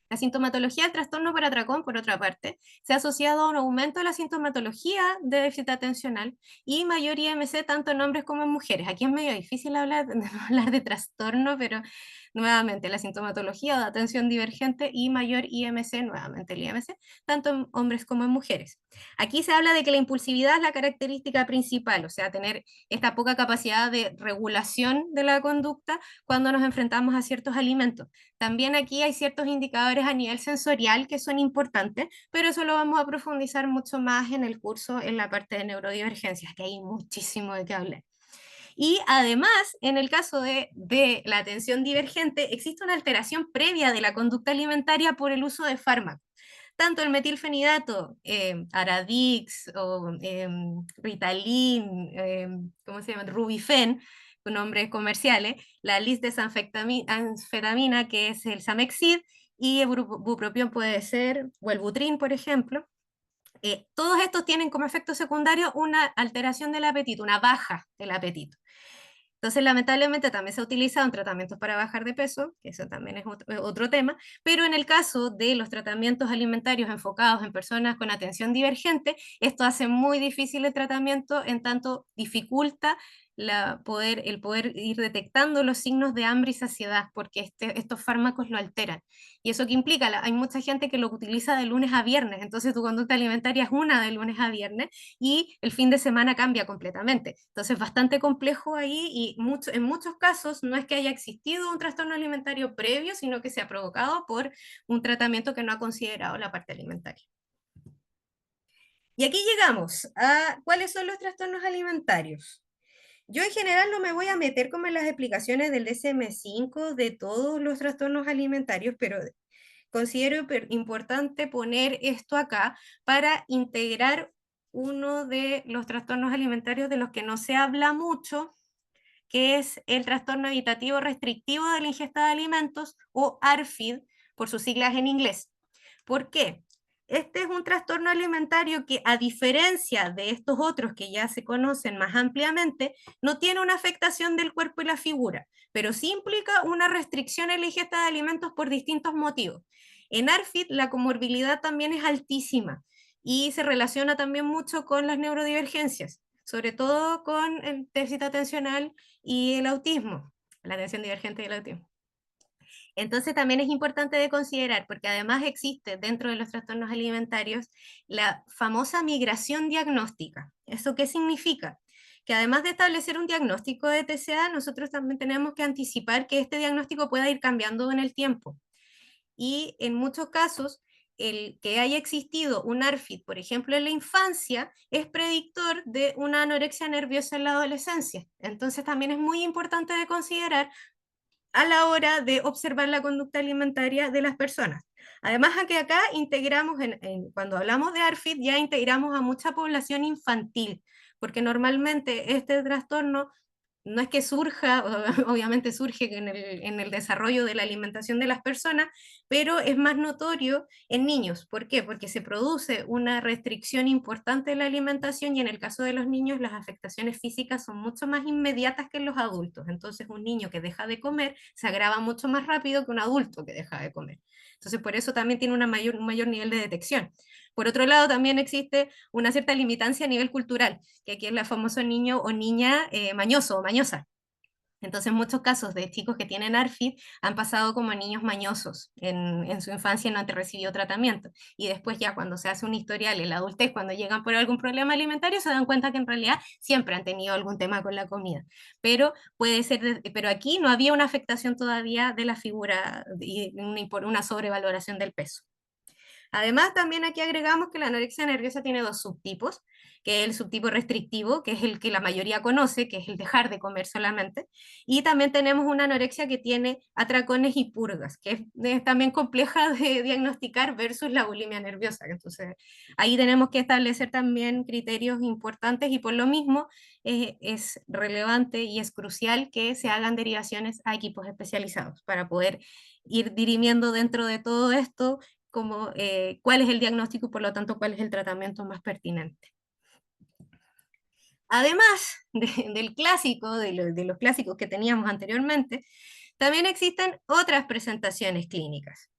La sintomatología del trastorno por atracón, por otra parte, se ha asociado a un aumento de la sintomatología de déficit atencional y mayor IMC tanto en hombres como en mujeres. Aquí es medio difícil hablar, hablar de trastorno, pero nuevamente la sintomatología de atención divergente y mayor IMC, nuevamente el IMC, tanto en hombres como en mujeres. Aquí se habla de que la impulsividad es la característica principal, o sea, tener esta poca capacidad de regulación de la conducta cuando nos enfrentamos a ciertos alimentos. También aquí hay ciertos indicadores a nivel sensorial que son importantes, pero eso lo vamos a profundizar mucho más en el curso en la parte de neurodivergencias, que hay muchísimo de qué hablar. Y además, en el caso de la atención divergente, existe una alteración previa de la conducta alimentaria por el uso de fármacos. Tanto el metilfenidato, Aradix o Ritalin, ¿cómo se llama? Rubifen, con nombres comerciales, la lisdesanfetamina, que es el Samexid, y el bupropión puede ser, o el Butrin, por ejemplo. Todos estos tienen como efecto secundario una alteración del apetito, una baja del apetito. Entonces, lamentablemente también se ha utilizado en tratamientos para bajar de peso, que eso también es otro tema, pero en el caso de los tratamientos alimentarios enfocados en personas con atención divergente, esto hace muy difícil el tratamiento, en tanto dificulta el poder ir detectando los signos de hambre y saciedad, porque estos fármacos lo alteran. ¿Y eso qué implica? Hay mucha gente que lo utiliza de lunes a viernes, entonces tu conducta alimentaria es una de lunes a viernes y el fin de semana cambia completamente. Entonces, bastante complejo ahí y en muchos casos no es que haya existido un trastorno alimentario previo, sino que se ha provocado por un tratamiento que no ha considerado la parte alimentaria. Y aquí llegamos a cuáles son los trastornos alimentarios. Yo en general no me voy a meter como en las explicaciones del DSM-5 de todos los trastornos alimentarios, pero considero importante poner esto acá para integrar uno de los trastornos alimentarios de los que no se habla mucho, que es el trastorno evitativo restrictivo de la ingesta de alimentos, o ARFID, por sus siglas en inglés. ¿Por qué? Este es un trastorno alimentario que, a diferencia de estos otros que ya se conocen más ampliamente, no tiene una afectación del cuerpo y la figura, pero sí implica una restricción en la ingesta de alimentos por distintos motivos. En ARFID la comorbilidad también es altísima y se relaciona también mucho con las neurodivergencias, sobre todo con el déficit atencional y el autismo, la atención divergente y el autismo. Entonces también es importante de considerar, porque además existe dentro de los trastornos alimentarios la famosa migración diagnóstica. ¿Eso qué significa? Que además de establecer un diagnóstico de TCA, nosotros también tenemos que anticipar que este diagnóstico pueda ir cambiando en el tiempo. Y en muchos casos, el que haya existido un ARFID, por ejemplo, en la infancia, es predictor de una anorexia nerviosa en la adolescencia. Entonces también es muy importante de considerar a la hora de observar la conducta alimentaria de las personas. Además, a que acá integramos, cuando hablamos de ARFID, ya integramos a mucha población infantil, porque normalmente este trastorno no es que surja, obviamente surge en el desarrollo de la alimentación de las personas, pero es más notorio en niños. ¿Por qué? Porque se produce una restricción importante de la alimentación y en el caso de los niños las afectaciones físicas son mucho más inmediatas que en los adultos. Entonces un niño que deja de comer se agrava mucho más rápido que un adulto que deja de comer. Entonces por eso también tiene un mayor nivel de detección. Por otro lado, también existe una cierta limitancia a nivel cultural, que aquí es el famoso niño o niña mañoso o mañosa. Entonces, muchos casos de chicos que tienen ARFID han pasado como niños mañosos en su infancia y no han recibido tratamiento. Y después ya cuando se hace un historial en la adultez, cuando llegan por algún problema alimentario, se dan cuenta que en realidad siempre han tenido algún tema con la comida. Pero puede ser, pero aquí no había una afectación todavía de la figura y una sobrevaloración del peso. Además, también aquí agregamos que la anorexia nerviosa tiene dos subtipos, que es el subtipo restrictivo, que es el que la mayoría conoce, que es el dejar de comer solamente, y también tenemos una anorexia que tiene atracones y purgas, que es también compleja de diagnosticar versus la bulimia nerviosa. Entonces, ahí tenemos que establecer también criterios importantes y por lo mismo es relevante y es crucial que se hagan derivaciones a equipos especializados para poder ir dirimiendo dentro de todo esto como cuál es el diagnóstico y por lo tanto cuál es el tratamiento más pertinente. Además del clásico, de los clásicos que teníamos anteriormente, también existen otras presentaciones clínicas.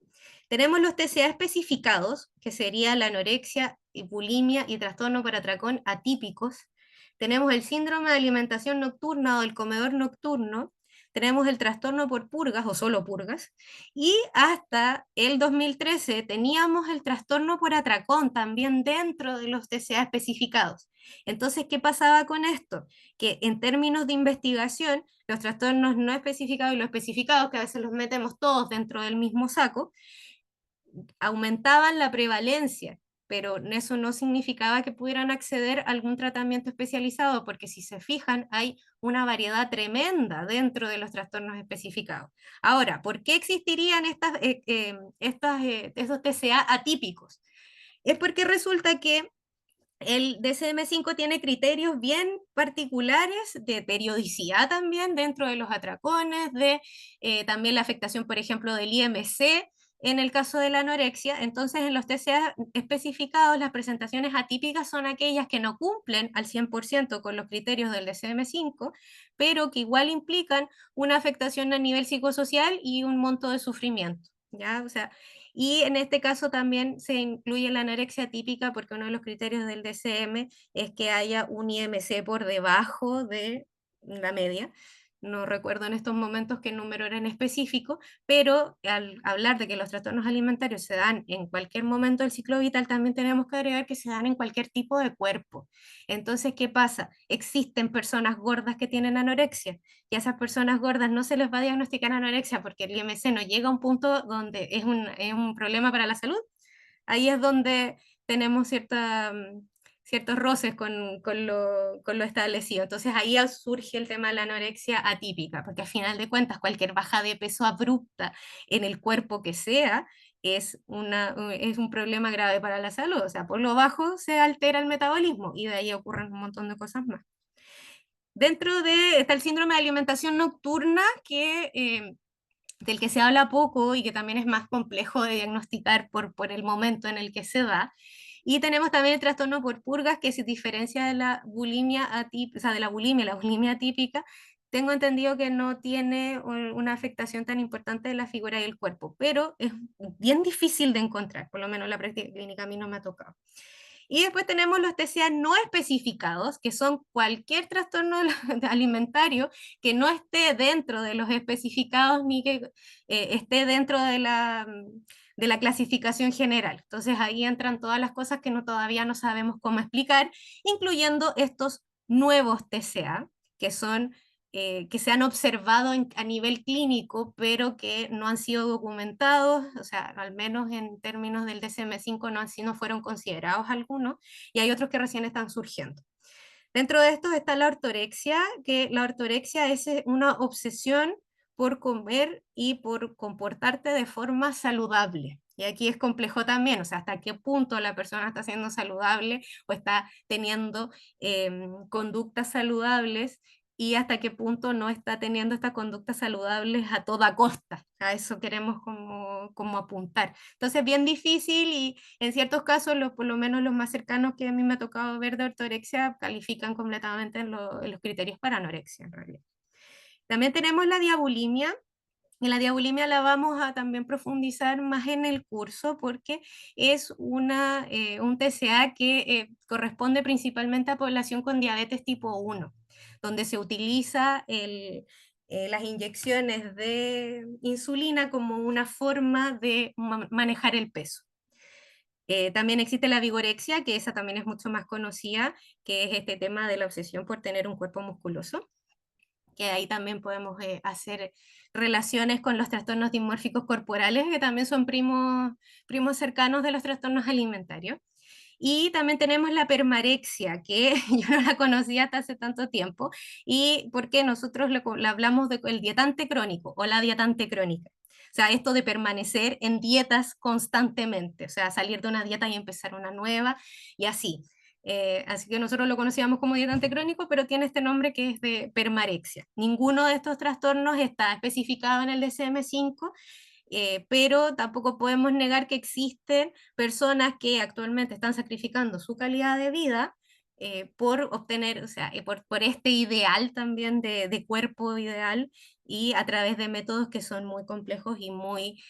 Tenemos los TCA especificados, que sería la anorexia, y bulimia y trastorno por atracón atípicos. Tenemos el síndrome de alimentación nocturna o el comedor nocturno. Tenemos el trastorno por purgas o solo purgas. Y hasta el 2013 teníamos el trastorno por atracón también dentro de los TCA especificados. Entonces, ¿qué pasaba con esto? Que en términos de investigación, los trastornos no especificados y los especificados, que a veces los metemos todos dentro del mismo saco, aumentaban la prevalencia, pero eso no significaba que pudieran acceder a algún tratamiento especializado, porque si se fijan, hay una variedad tremenda dentro de los trastornos especificados. Ahora, ¿por qué existirían estos TCA atípicos? Es porque resulta que el DSM-5 tiene criterios bien particulares de periodicidad también dentro de los atracones, de también la afectación, por ejemplo, del IMC en el caso de la anorexia. Entonces, en los TCA especificados, las presentaciones atípicas son aquellas que no cumplen al 100% con los criterios del DSM-5, pero que igual implican una afectación a nivel psicosocial y un monto de sufrimiento. ¿Ya? O sea, y en este caso también se incluye la anorexia típica porque uno de los criterios del DCM es que haya un IMC por debajo de la media. No recuerdo en estos momentos qué número era en específico, pero al hablar de que los trastornos alimentarios se dan en cualquier momento del ciclo vital, también tenemos que agregar que se dan en cualquier tipo de cuerpo. Entonces, ¿qué pasa? Existen personas gordas que tienen anorexia y a esas personas gordas no se les va a diagnosticar anorexia porque el IMC no llega a un punto donde es un problema para la salud. Ahí es donde tenemos ciertos roces con lo establecido. Entonces ahí surge el tema de la anorexia atípica, porque al final de cuentas cualquier baja de peso abrupta en el cuerpo que sea es un problema grave para la salud. O sea, por lo bajo se altera el metabolismo y de ahí ocurren un montón de cosas más. Dentro de está el síndrome de alimentación nocturna, del que se habla poco y que también es más complejo de diagnosticar por el momento en el que se da. Y tenemos también el trastorno por purgas, que se diferencia de la bulimia atípica, o sea, de la bulimia atípica. Tengo entendido que no tiene una afectación tan importante de la figura y el cuerpo, pero es bien difícil de encontrar, por lo menos la práctica clínica a mí no me ha tocado. Y después tenemos los TCA no especificados, que son cualquier trastorno alimentario que no esté dentro de los especificados ni que esté dentro de la clasificación general. Entonces ahí entran todas las cosas que todavía no sabemos cómo explicar, incluyendo estos nuevos TCA, que son que se han observado a nivel clínico, pero que no han sido documentados, o sea, al menos en términos del DSM-5 no fueron considerados algunos, y hay otros que recién están surgiendo. Dentro de estos está la ortorexia, que la ortorexia es una obsesión por comer y por comportarte de forma saludable. Y aquí es complejo también, o sea, hasta qué punto la persona está siendo saludable o está teniendo conductas saludables y hasta qué punto no está teniendo estas conductas saludables a toda costa. A eso queremos como apuntar. Entonces, bien difícil y en ciertos casos, por lo menos los más cercanos que a mí me ha tocado ver de ortorexia, califican completamente en los criterios para anorexia, en realidad. También tenemos la diabulimia, y la diabulimia la vamos a también profundizar más en el curso porque es un TCA que corresponde principalmente a población con diabetes tipo 1, donde se utiliza las inyecciones de insulina como una forma de manejar el peso. También existe la vigorexia, que esa también es mucho más conocida, que es este tema de la obsesión por tener un cuerpo musculoso, que ahí también podemos hacer relaciones con los trastornos dismórficos corporales, que también son primos cercanos de los trastornos alimentarios. Y también tenemos la permarexia, que yo no la conocía hasta hace tanto tiempo, y porque nosotros le hablamos del dietante crónico o la dietante crónica. O sea, esto de permanecer en dietas constantemente, o sea, salir de una dieta y empezar una nueva, y así. Así que nosotros lo conocíamos como dietante crónico, pero tiene este nombre que es de permarexia. Ninguno de estos trastornos está especificado en el DSM-5, pero tampoco podemos negar que existen personas que actualmente están sacrificando su calidad de vida por obtener, o sea, por este ideal también de cuerpo ideal y a través de métodos que son muy complejos y muy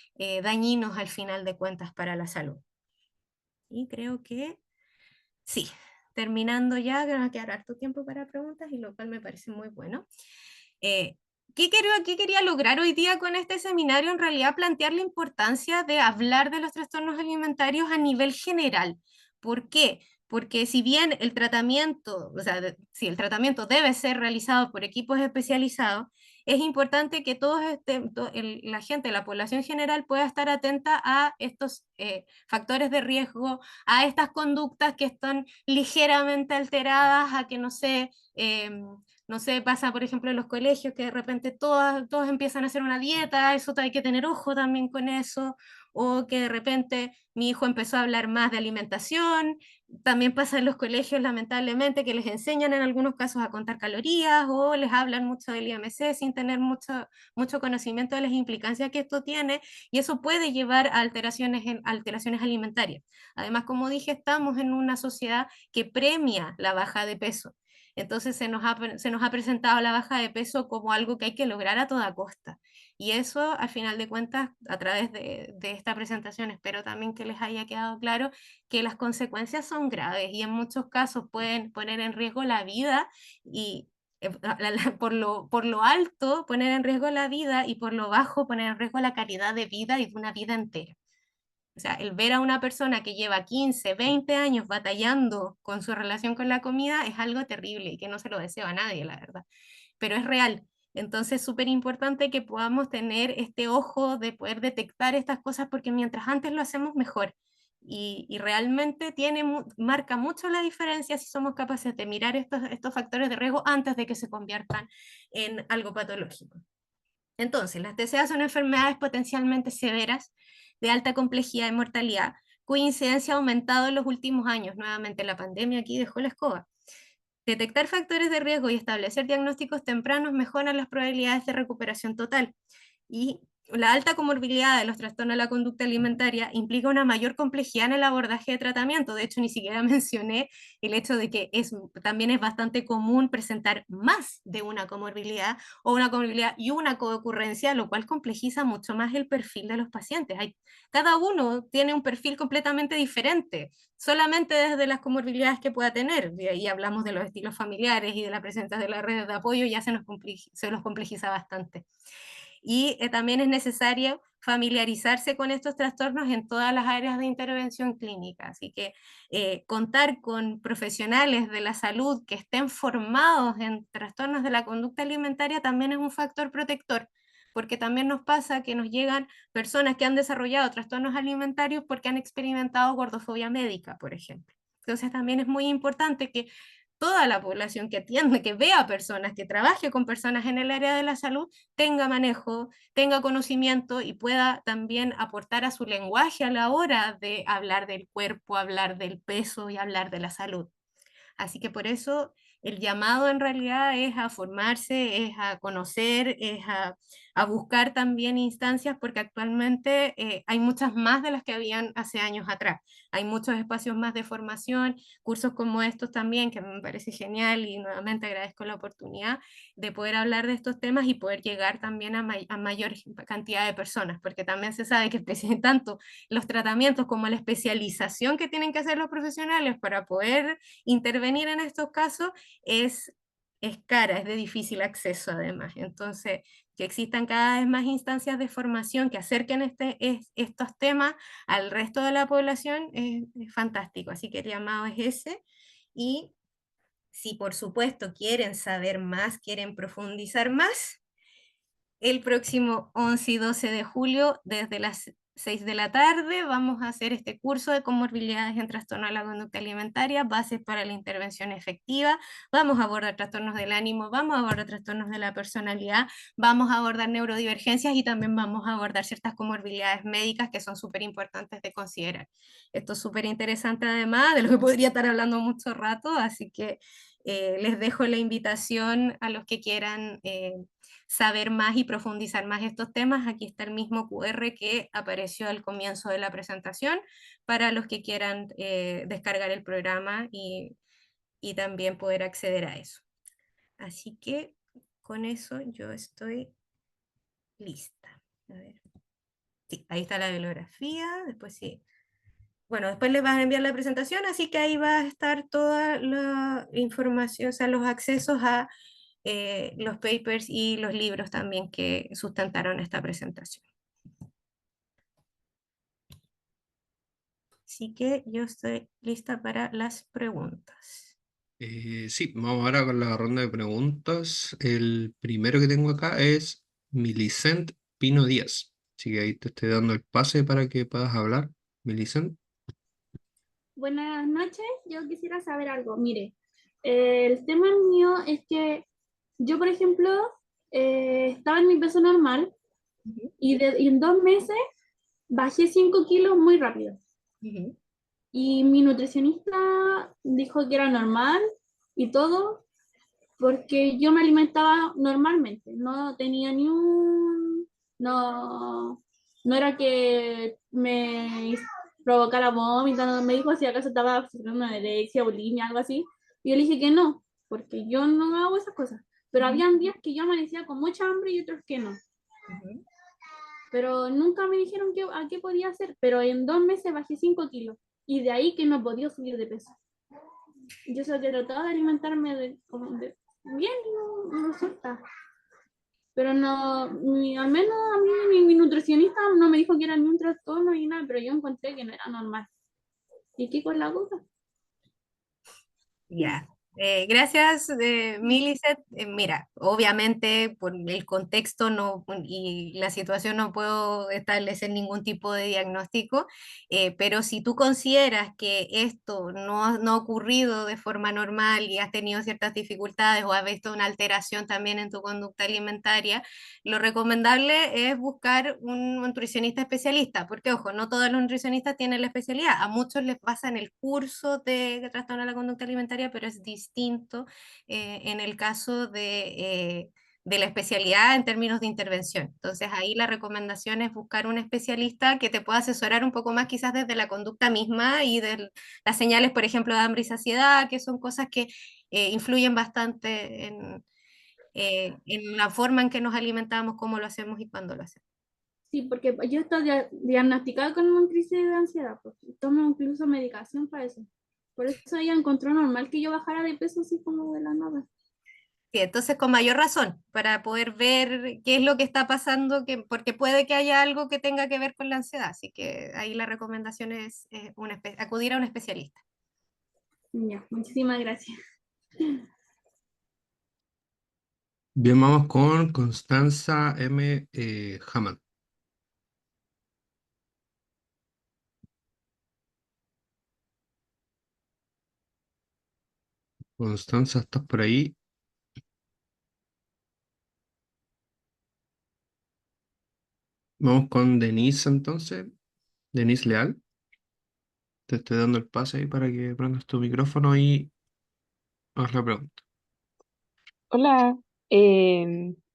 dañinos al final de cuentas para la salud. Y creo que sí, terminando ya, que nos va a quedar harto tiempo para preguntas, y lo cual me parece muy bueno. Eh, qué quería lograr hoy día con este seminario? En realidad plantear la importancia de hablar de los trastornos alimentarios a nivel general. ¿Por qué? Porque si bien el tratamiento, o sea, si el tratamiento debe ser realizado por equipos especializados, es importante que la gente, la población general pueda estar atenta a estos factores de riesgo, a estas conductas que están ligeramente alteradas, a que no sé, pasa por ejemplo en los colegios que de repente todos empiezan a hacer una dieta, eso hay que tener ojo también con eso, o que de repente mi hijo empezó a hablar más de alimentación. También pasa en los colegios lamentablemente que les enseñan en algunos casos a contar calorías o les hablan mucho del IMC sin tener mucho conocimiento de las implicancias que esto tiene, y eso puede llevar a alteraciones alimentarias. Además, como dije, estamos en una sociedad que premia la baja de peso. Entonces se nos ha presentado la baja de peso como algo que hay que lograr a toda costa. Y eso, al final de cuentas, a través de esta presentación, espero también que les haya quedado claro que las consecuencias son graves y en muchos casos pueden poner en riesgo la vida y por lo alto poner en riesgo la vida y por lo bajo poner en riesgo la calidad de vida y de una vida entera. O sea, el ver a una persona que lleva 15, 20 años batallando con su relación con la comida es algo terrible y que no se lo deseo a nadie, la verdad. Pero es real. Entonces, es súper importante que podamos tener este ojo de poder detectar estas cosas porque mientras antes lo hacemos mejor. Y realmente marca mucho la diferencia si somos capaces de mirar estos factores de riesgo antes de que se conviertan en algo patológico. Entonces, las TCA son enfermedades potencialmente severas, de alta complejidad y mortalidad, cuya incidencia ha aumentado en los últimos años. Nuevamente, la pandemia aquí dejó la escoba. Detectar factores de riesgo y establecer diagnósticos tempranos mejoran las probabilidades de recuperación total. Y la alta comorbilidad de los trastornos de la conducta alimentaria implica una mayor complejidad en el abordaje de tratamiento. De hecho, ni siquiera mencioné el hecho de que también es bastante común presentar más de una comorbilidad o una comorbilidad y una coocurrencia, lo cual complejiza mucho más el perfil de los pacientes. Cada uno tiene un perfil completamente diferente, solamente desde las comorbilidades que pueda tener. Y ahí hablamos de los estilos familiares y de la presencia de las redes de apoyo, ya se nos complejiza bastante. Y también es necesario familiarizarse con estos trastornos en todas las áreas de intervención clínica. Así que contar con profesionales de la salud que estén formados en trastornos de la conducta alimentaria también es un factor protector, porque también nos pasa que nos llegan personas que han desarrollado trastornos alimentarios porque han experimentado gordofobia médica, por ejemplo. Entonces también es muy importante que toda la población que atiende, que vea personas, que trabaje con personas en el área de la salud, tenga manejo, tenga conocimiento y pueda también aportar a su lenguaje a la hora de hablar del cuerpo, hablar del peso y hablar de la salud. Así que por eso el llamado en realidad es a formarse, es a conocer, es a buscar también instancias, porque actualmente hay muchas más de las que habían hace años atrás. Hay muchos espacios más de formación, cursos como estos también, que me parece genial y nuevamente agradezco la oportunidad de poder hablar de estos temas y poder llegar también a mayor cantidad de personas, porque también se sabe que tanto los tratamientos como la especialización que tienen que hacer los profesionales para poder intervenir en estos casos es, es cara, es de difícil acceso además. Entonces, que existan cada vez más instancias de formación que acerquen estos temas al resto de la población es fantástico. Así que el llamado es ese. Y si por supuesto quieren saber más, quieren profundizar más, el próximo 11 y 12 de julio, desde las 6 de la tarde, vamos a hacer este curso de comorbilidades en trastorno de la conducta alimentaria, bases para la intervención efectiva. Vamos a abordar trastornos del ánimo, vamos a abordar trastornos de la personalidad, vamos a abordar neurodivergencias y también vamos a abordar ciertas comorbilidades médicas que son súper importantes de considerar. Esto es súper interesante además, de lo que podría estar hablando mucho rato, así que les dejo la invitación a los que quieran saber más y profundizar más estos temas. Aquí está el mismo QR que apareció al comienzo de la presentación para los que quieran descargar el programa y también poder acceder a eso. Así que con eso yo estoy lista. A ver. Sí, ahí está la bibliografía, después sí. Bueno, después les van a enviar la presentación, así que ahí va a estar toda la información, o sea, los accesos a los papers y los libros también que sustentaron esta presentación. Así que yo estoy lista para las preguntas.
Sí, vamos ahora con la ronda de preguntas. El primero que tengo acá es Milicent Pino Díaz. Así que ahí te estoy dando el pase para que puedas hablar. Milicent.
Buenas noches, yo quisiera saber algo. Mire, el tema mío es que yo, por ejemplo, estaba en mi peso normal y en 2 meses bajé 5 kilos muy rápido. Y mi nutricionista dijo que era normal y todo, porque yo me alimentaba normalmente, no tenía ni un, no, no era que me provocara vómito, no, me dijo si acaso estaba sufriendo una anorexia, bulimia, algo así, y yo le dije que no, porque yo no hago esas cosas, pero habían días que yo amanecía con mucha hambre y otros que no, pero nunca me dijeron a qué podía hacer, pero en 2 meses bajé 5 kilos, y de ahí que no podía subir de peso. Yo solo que trataba de alimentarme bien, no resulta. Pero no, al menos a mí mi nutricionista no me dijo que era ni un trastorno ni nada, pero yo encontré que no era normal. ¿Y qué con la duda?
Ya. Gracias, Milicet. Mira, obviamente por el contexto no, y la situación no puedo establecer ningún tipo de diagnóstico, pero si tú consideras que esto no ha ocurrido de forma normal y has tenido ciertas dificultades o has visto una alteración también en tu conducta alimentaria, lo recomendable es buscar un nutricionista especialista, porque ojo, no todos los nutricionistas tienen la especialidad, a muchos les pasan el curso de trastorno de la conducta alimentaria, pero es distinto en el caso de la especialidad en términos de intervención. Entonces ahí la recomendación es buscar un especialista que te pueda asesorar un poco más quizás desde la conducta misma y de las señales, por ejemplo, de hambre y saciedad, que son cosas que influyen bastante en la forma en que nos alimentamos, cómo lo hacemos y cuándo lo hacemos.
Sí, porque yo estoy diagnosticada con una crisis de ansiedad, pues, tomo incluso medicación para eso. Por eso ella encontró normal que yo bajara de peso así como de la nada.
Sí, entonces, con mayor razón, para poder ver qué es lo que está pasando, porque puede que haya algo que tenga que ver con la ansiedad. Así que ahí la recomendación es acudir a un especialista.
Ya, muchísimas gracias.
Bien, vamos con Constanza M. Hammond. Constanza, ¿estás por ahí? Vamos con Denise entonces. Denise Leal. Te estoy dando el pase ahí para que prendas tu micrófono y haz la pregunta.
Hola,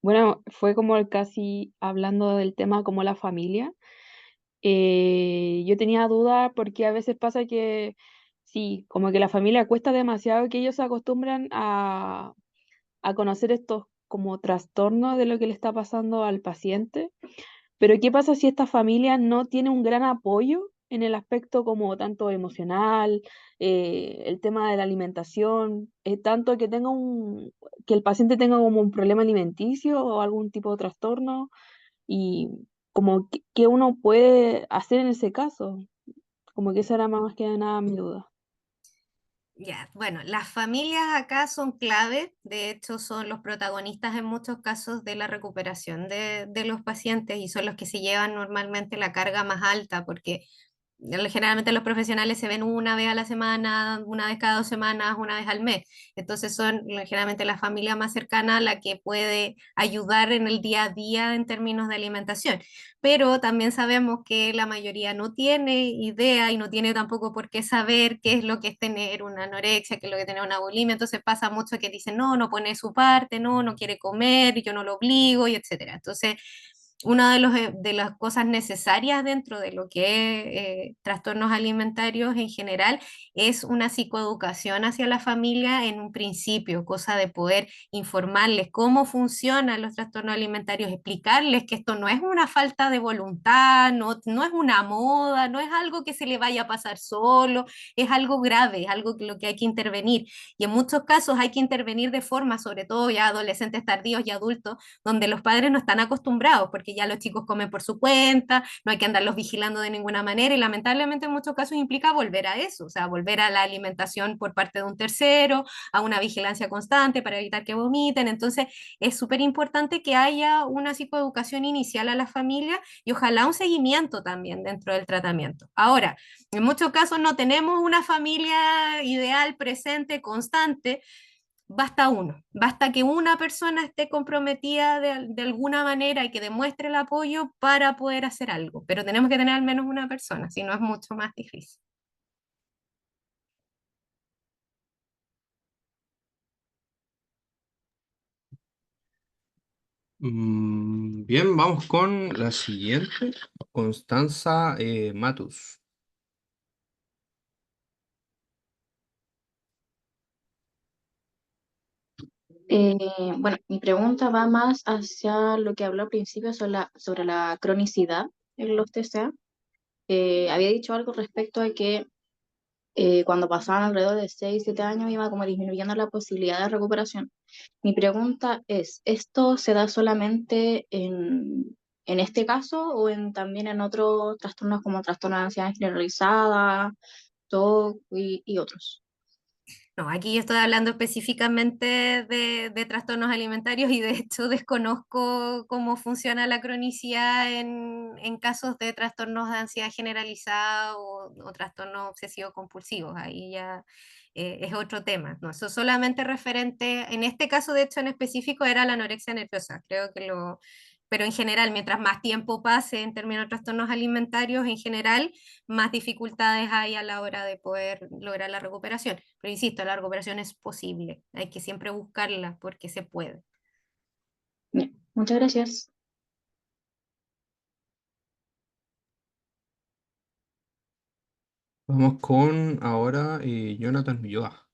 bueno, fue como casi hablando del tema como la familia. Yo tenía dudas porque a veces pasa que sí, como que la familia cuesta demasiado que ellos se acostumbran a conocer estos como trastornos de lo que le está pasando al paciente. Pero ¿qué pasa si esta familia no tiene un gran apoyo en el aspecto como tanto emocional, el tema de la alimentación, tanto que tenga que el paciente tenga como un problema alimenticio o algún tipo de trastorno y como qué uno puede hacer en ese caso? Como que esa era más que nada mi duda.
Ya, bueno, las familias acá son clave, de hecho son los protagonistas en muchos casos de la recuperación de los pacientes y son los que se llevan normalmente la carga más alta porque generalmente los profesionales se ven una vez a la semana, una vez cada 2 semanas, una vez al mes. Entonces son generalmente la familia más cercana la que puede ayudar en el día a día en términos de alimentación. Pero también sabemos que la mayoría no tiene idea y no tiene tampoco por qué saber qué es lo que es tener una anorexia, qué es lo que es tener una bulimia. Entonces pasa mucho que dicen, no, no pone su parte, no, no quiere comer, yo no lo obligo, y etcétera. Entonces, una de las cosas necesarias dentro de lo que es trastornos alimentarios en general es una psicoeducación hacia la familia en un principio, cosa de poder informarles cómo funcionan los trastornos alimentarios, explicarles que esto no es una falta de voluntad, no, no es una moda, no es algo que se le vaya a pasar solo, es algo grave, es algo que lo que hay que intervenir. Y en muchos casos hay que intervenir de forma, sobre todo ya adolescentes tardíos y adultos, donde los padres no están acostumbrados, porque ya los chicos comen por su cuenta, no hay que andarlos vigilando de ninguna manera y lamentablemente en muchos casos implica volver a eso, o sea, volver a la alimentación por parte de un tercero, a una vigilancia constante para evitar que vomiten. Entonces, es súper importante que haya una psicoeducación inicial a la familia y ojalá un seguimiento también dentro del tratamiento. Ahora, en muchos casos no tenemos una familia ideal, presente, constante, basta uno, basta que una persona esté comprometida de alguna manera y que demuestre el apoyo para poder hacer algo, pero tenemos que tener al menos una persona, si no es mucho más difícil.
Bien, vamos con la siguiente. Constanza Matus.
Eh, bueno, mi pregunta va más hacia lo que habló al principio sobre la cronicidad en los TCA. Había dicho algo respecto a que cuando pasaban alrededor de 6 7 años iba como disminuyendo la posibilidad de recuperación. Mi pregunta es, ¿esto se da solamente en este caso o también en otros trastornos como trastorno de ansiedad generalizada, TOC y otros?
No, aquí yo estoy hablando específicamente de trastornos alimentarios y de hecho desconozco cómo funciona la cronicidad en casos de trastornos de ansiedad generalizada o trastornos obsesivos compulsivos. Ahí ya es otro tema, ¿no? Eso solamente referente, en este caso de hecho en específico era la anorexia nerviosa. Creo que pero en general, mientras más tiempo pase en términos de trastornos alimentarios, en general, más dificultades hay a la hora de poder lograr la recuperación. Pero insisto, la recuperación es posible, hay que siempre buscarla porque se puede.
Bien, muchas gracias.
Vamos con ahora Jonathan Ulloa.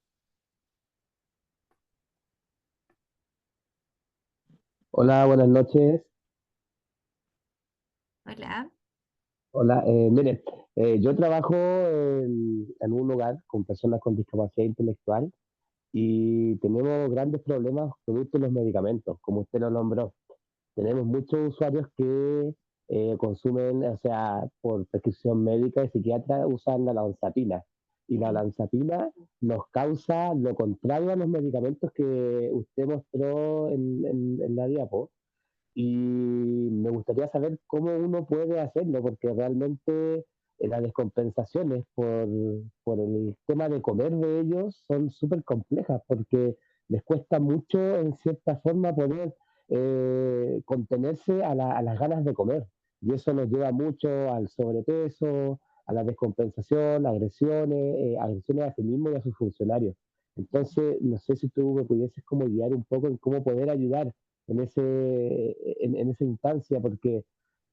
Hola, buenas noches.
Hola.
Hola, miren, yo trabajo en un lugar con personas con discapacidad intelectual y tenemos grandes problemas producto de los medicamentos, como usted lo nombró. Tenemos muchos usuarios que consumen, o sea, por prescripción médica y psiquiatra, usan la olanzapina. Y la olanzapina nos causa lo contrario a los medicamentos que usted mostró en la diapo. Y me gustaría saber cómo uno puede hacerlo, porque realmente las descompensaciones por el tema de comer de ellos son súper complejas porque les cuesta mucho en cierta forma poder contenerse a las ganas de comer. Y eso nos lleva mucho al sobrepeso, a la descompensación, agresiones a sí mismo y a sus funcionarios. Entonces, no sé si tú me pudieses como guiar un poco en cómo poder ayudar en esa instancia, porque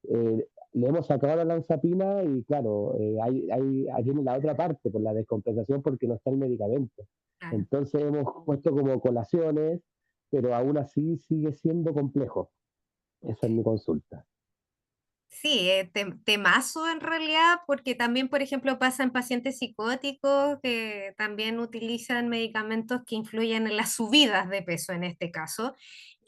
le hemos sacado la lanzapina y claro, ahí viene la otra parte, por la descompensación porque no está el medicamento.
Claro.
Entonces hemos puesto como colaciones, pero aún así sigue siendo complejo. Esa es mi consulta.
Sí, temazo en realidad, porque también, por ejemplo, pasa en pacientes psicóticos que también utilizan medicamentos que influyen en las subidas de peso en este caso.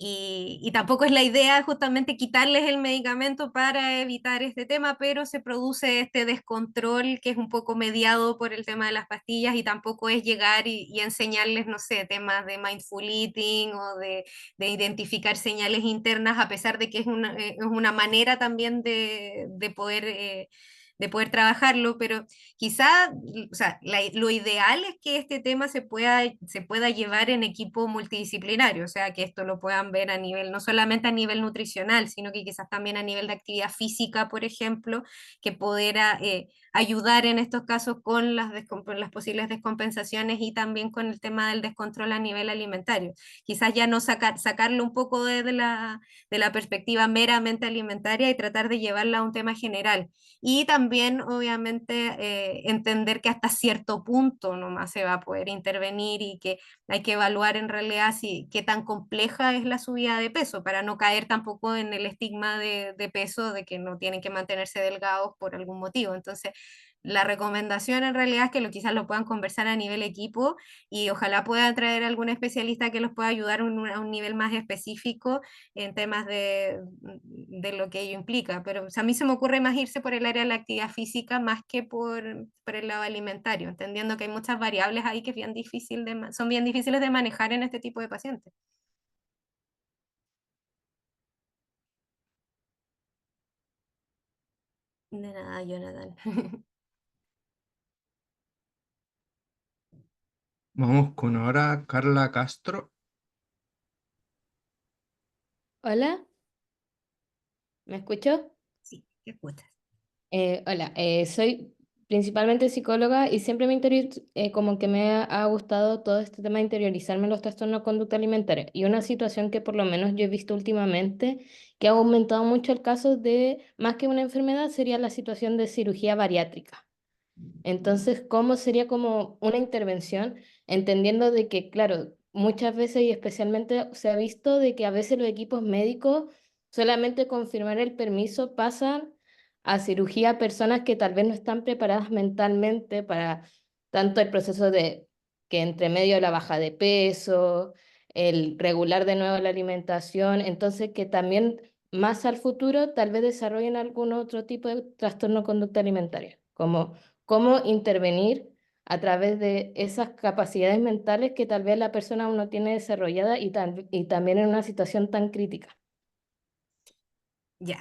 Y tampoco es la idea justamente quitarles el medicamento para evitar este tema, pero se produce este descontrol que es un poco mediado por el tema de las pastillas y tampoco es llegar y enseñarles, no sé, temas de mindful eating o de identificar señales internas, a pesar de que es una manera también de poder trabajarlo, pero quizá, o sea, lo ideal es que este tema se pueda llevar en equipo multidisciplinario, o sea, que esto lo puedan ver a nivel, no solamente a nivel nutricional, sino que quizás también a nivel de actividad física, por ejemplo, que poder ayudar en estos casos con las posibles descompensaciones y también con el tema del descontrol a nivel alimentario. Quizás ya no sacarlo un poco de la perspectiva meramente alimentaria y tratar de llevarla a un tema general. Y también, obviamente, entender que hasta cierto punto nomás se va a poder intervenir y que hay que evaluar en realidad qué tan compleja es la subida de peso para no caer tampoco en el estigma de peso de que no tienen que mantenerse delgados por algún motivo. Entonces, la recomendación en realidad es que quizás lo puedan conversar a nivel equipo y ojalá puedan traer algún especialista que los pueda ayudar a un nivel más específico en temas de lo que ello implica. Pero o sea, a mí se me ocurre más irse por el área de la actividad física más que por el lado alimentario, entendiendo que hay muchas variables ahí que es bien son bien difíciles de manejar en este tipo de pacientes. De nada, Jonathan.
Vamos con ahora Carla Castro.
Hola, ¿me escucho?
Sí, ¿qué escuchas?
Hola, soy principalmente psicóloga y siempre como que me ha gustado todo este tema de interiorizarme en los trastornos de conducta alimentaria. Y una situación que por lo menos yo he visto últimamente, que ha aumentado mucho el caso de, más que una enfermedad, sería la situación de cirugía bariátrica. Entonces, ¿cómo sería como una intervención? Entendiendo de que, claro, muchas veces y especialmente se ha visto de que a veces los equipos médicos solamente confirmar el permiso pasan a cirugía a personas que tal vez no están preparadas mentalmente para tanto el proceso de que entre medio la baja de peso, el regular de nuevo la alimentación, entonces que también más al futuro tal vez desarrollen algún otro tipo de trastorno de conducta alimentaria, como cómo intervenir a través de esas capacidades mentales que tal vez la persona aún no tiene desarrollada y también en una situación tan crítica.
Ya.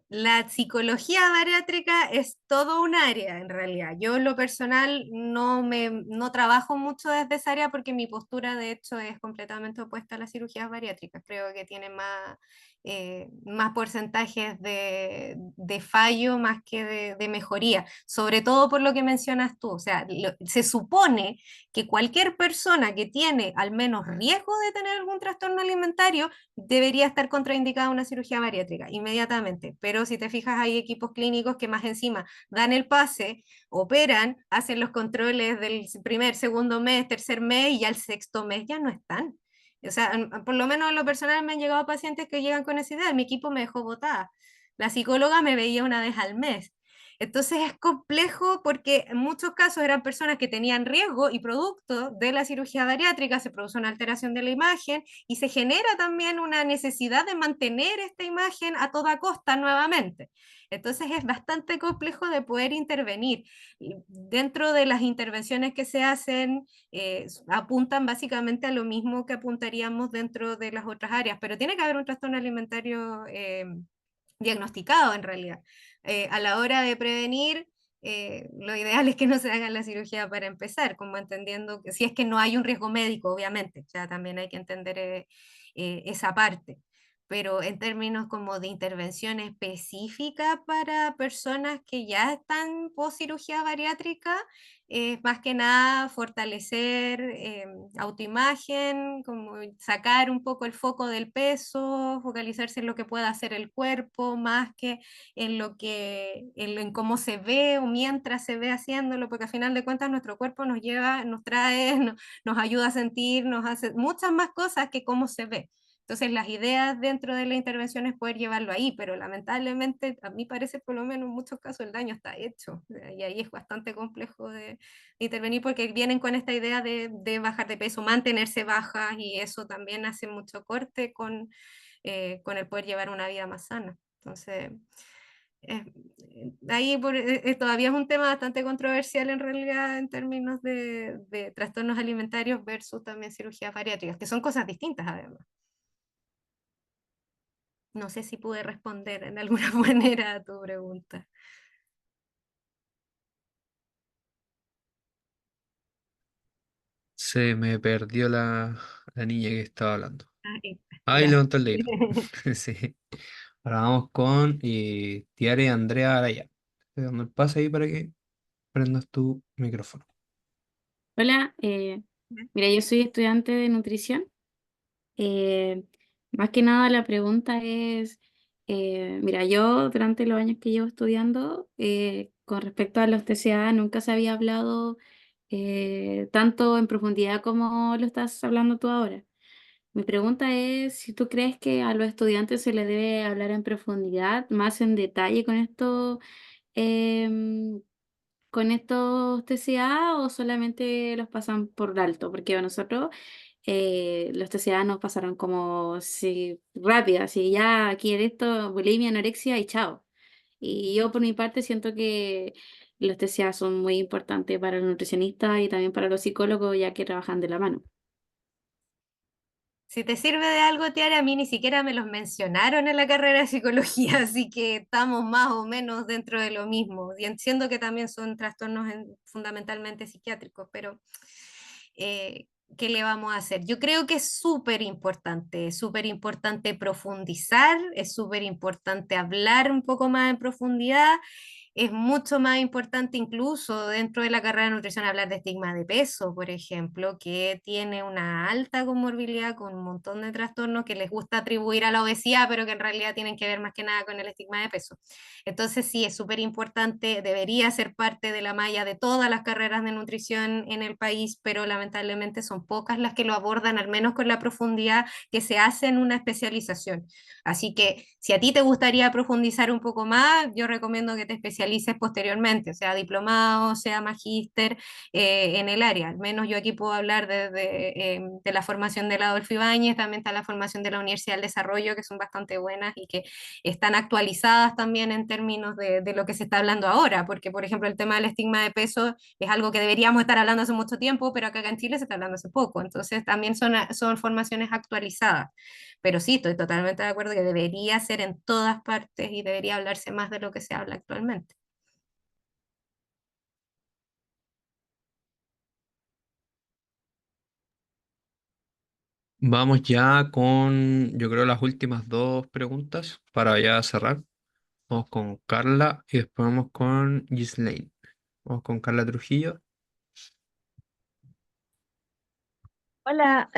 La psicología bariátrica es todo un área en realidad. Yo en lo personal no trabajo mucho desde esa área porque mi postura de hecho es completamente opuesta a las cirugías bariátricas. Creo que tiene más porcentajes de fallo más que de mejoría, sobre todo por lo que mencionas tú. O sea, se supone que cualquier persona que tiene al menos riesgo de tener algún trastorno alimentario debería estar contraindicada una cirugía bariátrica inmediatamente. Pero si te fijas, hay equipos clínicos que más encima dan el pase, operan, hacen los controles del primer, segundo mes, tercer mes y al sexto mes ya no están. O sea, por lo menos en lo personal me han llegado pacientes que llegan con esa idea. Mi equipo me dejó botada. La psicóloga me veía una vez al mes. Entonces es complejo porque en muchos casos eran personas que tenían riesgo y producto de la cirugía bariátrica se produce una alteración de la imagen y se genera también una necesidad de mantener esta imagen a toda costa nuevamente. Entonces es bastante complejo de poder intervenir. Y dentro de las intervenciones que se hacen, apuntan básicamente a lo mismo que apuntaríamos dentro de las otras áreas, pero tiene que haber un trastorno alimentario diagnosticado en realidad. A la hora de prevenir, lo ideal es que no se haga la cirugía para empezar, como entendiendo que si es que no hay un riesgo médico, obviamente, o sea, también hay que entender esa parte. Pero en términos como de intervención específica para personas que ya están post cirugía bariátrica, más que nada fortalecer autoimagen, como sacar un poco el foco del peso, focalizarse en lo que pueda hacer el cuerpo, más que en cómo se ve o mientras se ve haciéndolo, porque al final de cuentas nuestro cuerpo nos lleva, nos trae, nos ayuda a sentir, nos hace muchas más cosas que cómo se ve. Entonces, las ideas dentro de la intervención es poder llevarlo ahí, pero lamentablemente, a mí parece, por lo menos en muchos casos, el daño está hecho. Y ahí es bastante complejo de intervenir porque vienen con esta idea de bajar de peso, mantenerse bajas, y eso también hace mucho corte con el poder llevar una vida más sana. Entonces, ahí todavía es un tema bastante controversial en realidad en términos de trastornos alimentarios versus también cirugías bariátricas, que son cosas distintas además. No sé si pude responder en alguna manera a tu pregunta.
Se me perdió la niña que estaba hablando.
Ah,
Ahí
ya.
levantó el dedito. Sí. Ahora vamos con Tiare Andrea Araya. Te dando el pase ahí para que prendas tu micrófono.
Hola, mira, yo soy estudiante de nutrición. Eh, Más que nada la pregunta es, mira, yo durante los años que llevo estudiando, con respecto a los TCA, nunca se había hablado tanto en profundidad como lo estás hablando tú ahora. Mi pregunta es si tú crees que a los estudiantes se les debe hablar en profundidad, más en detalle em, con estos TCA, o solamente los pasan por alto, porque a nosotros los TCA nos pasaron como si rápido, así ya aquí en esto, bulimia, anorexia y chao. Y yo por mi parte siento que los TCA son muy importantes para los nutricionistas y también para los psicólogos, ya que trabajan de la mano.
Si te sirve de algo, Tiara, a mí ni siquiera me los mencionaron en la carrera de psicología, así que estamos más o menos dentro de lo mismo, y entiendo que también son trastornos fundamentalmente psiquiátricos, pero eh, ¿qué le vamos a hacer? Yo creo que es súper importante profundizar, es súper importante hablar un poco más en profundidad. Es mucho más importante incluso dentro de la carrera de nutrición hablar de estigma de peso, por ejemplo, que tiene una alta comorbilidad con un montón de trastornos que les gusta atribuir a la obesidad, pero que en realidad tienen que ver más que nada con el estigma de peso. Entonces sí, es súper importante, debería ser parte de la malla de todas las carreras de nutrición en el país, pero lamentablemente son pocas las que lo abordan, al menos con la profundidad que se hace en una especialización. Así que si a ti te gustaría profundizar un poco más, yo recomiendo que te especialices posteriormente, sea diplomado, sea magíster en el área. Al menos yo aquí puedo hablar de la formación de la Adolfo Ibáñez, también está la formación de la Universidad del Desarrollo, que son bastante buenas y que están actualizadas también en términos de lo que se está hablando ahora, porque por ejemplo el tema del estigma de peso es algo que deberíamos estar hablando hace mucho tiempo, pero acá en Chile se está hablando hace poco, entonces también son formaciones actualizadas. Pero sí, estoy totalmente de acuerdo que debería ser en todas partes y debería hablarse más de lo que se habla actualmente.
Vamos ya con, yo creo, las últimas dos preguntas para ya cerrar. Vamos con Carla y después vamos con Ghislaine. Vamos con Carla Trujillo.
Hola,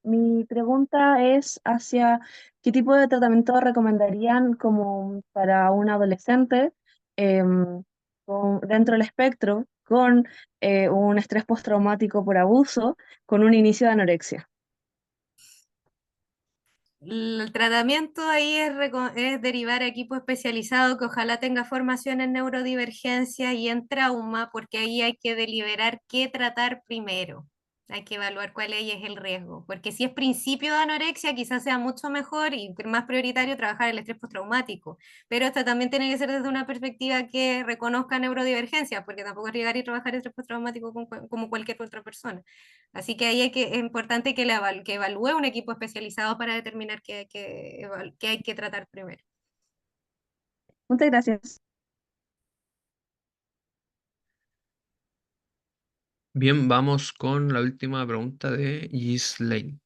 mi pregunta es hacia qué tipo de tratamiento recomendarían como para un adolescente dentro del espectro con un estrés postraumático por abuso con un inicio de anorexia.
El tratamiento ahí es derivar a equipo especializado que ojalá tenga formación en neurodivergencia y en trauma, porque ahí hay que deliberar qué tratar primero. Hay que evaluar cuál es el riesgo, porque si es principio de anorexia, quizás sea mucho mejor y más prioritario trabajar el estrés postraumático, pero esto también tiene que ser desde una perspectiva que reconozca neurodivergencia, porque tampoco es llegar y trabajar estrés postraumático como cualquier otra persona. Así que ahí es importante que evalúe un equipo especializado para determinar qué hay que tratar primero.
Muchas gracias.
Bien, vamos con la última pregunta de Ghislaine.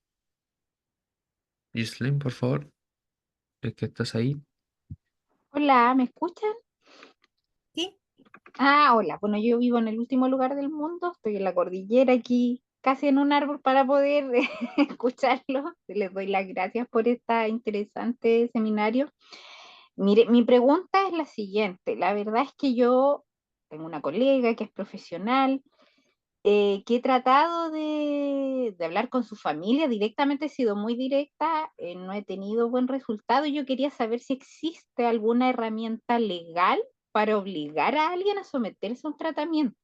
Ghislaine, por favor, es que estás ahí.
Hola, ¿me escuchan?
Sí,
Hola. Bueno, yo vivo en el último lugar del mundo, estoy en la cordillera aquí, casi en un árbol para poder escucharlo. Les doy las gracias por este interesante seminario. Mire, mi pregunta es la siguiente. La verdad es que yo tengo una colega que es profesional, que he tratado de hablar con su familia directamente, he sido muy directa, no he tenido buen resultado. Yo quería saber si existe alguna herramienta legal para obligar a alguien a someterse a un tratamiento,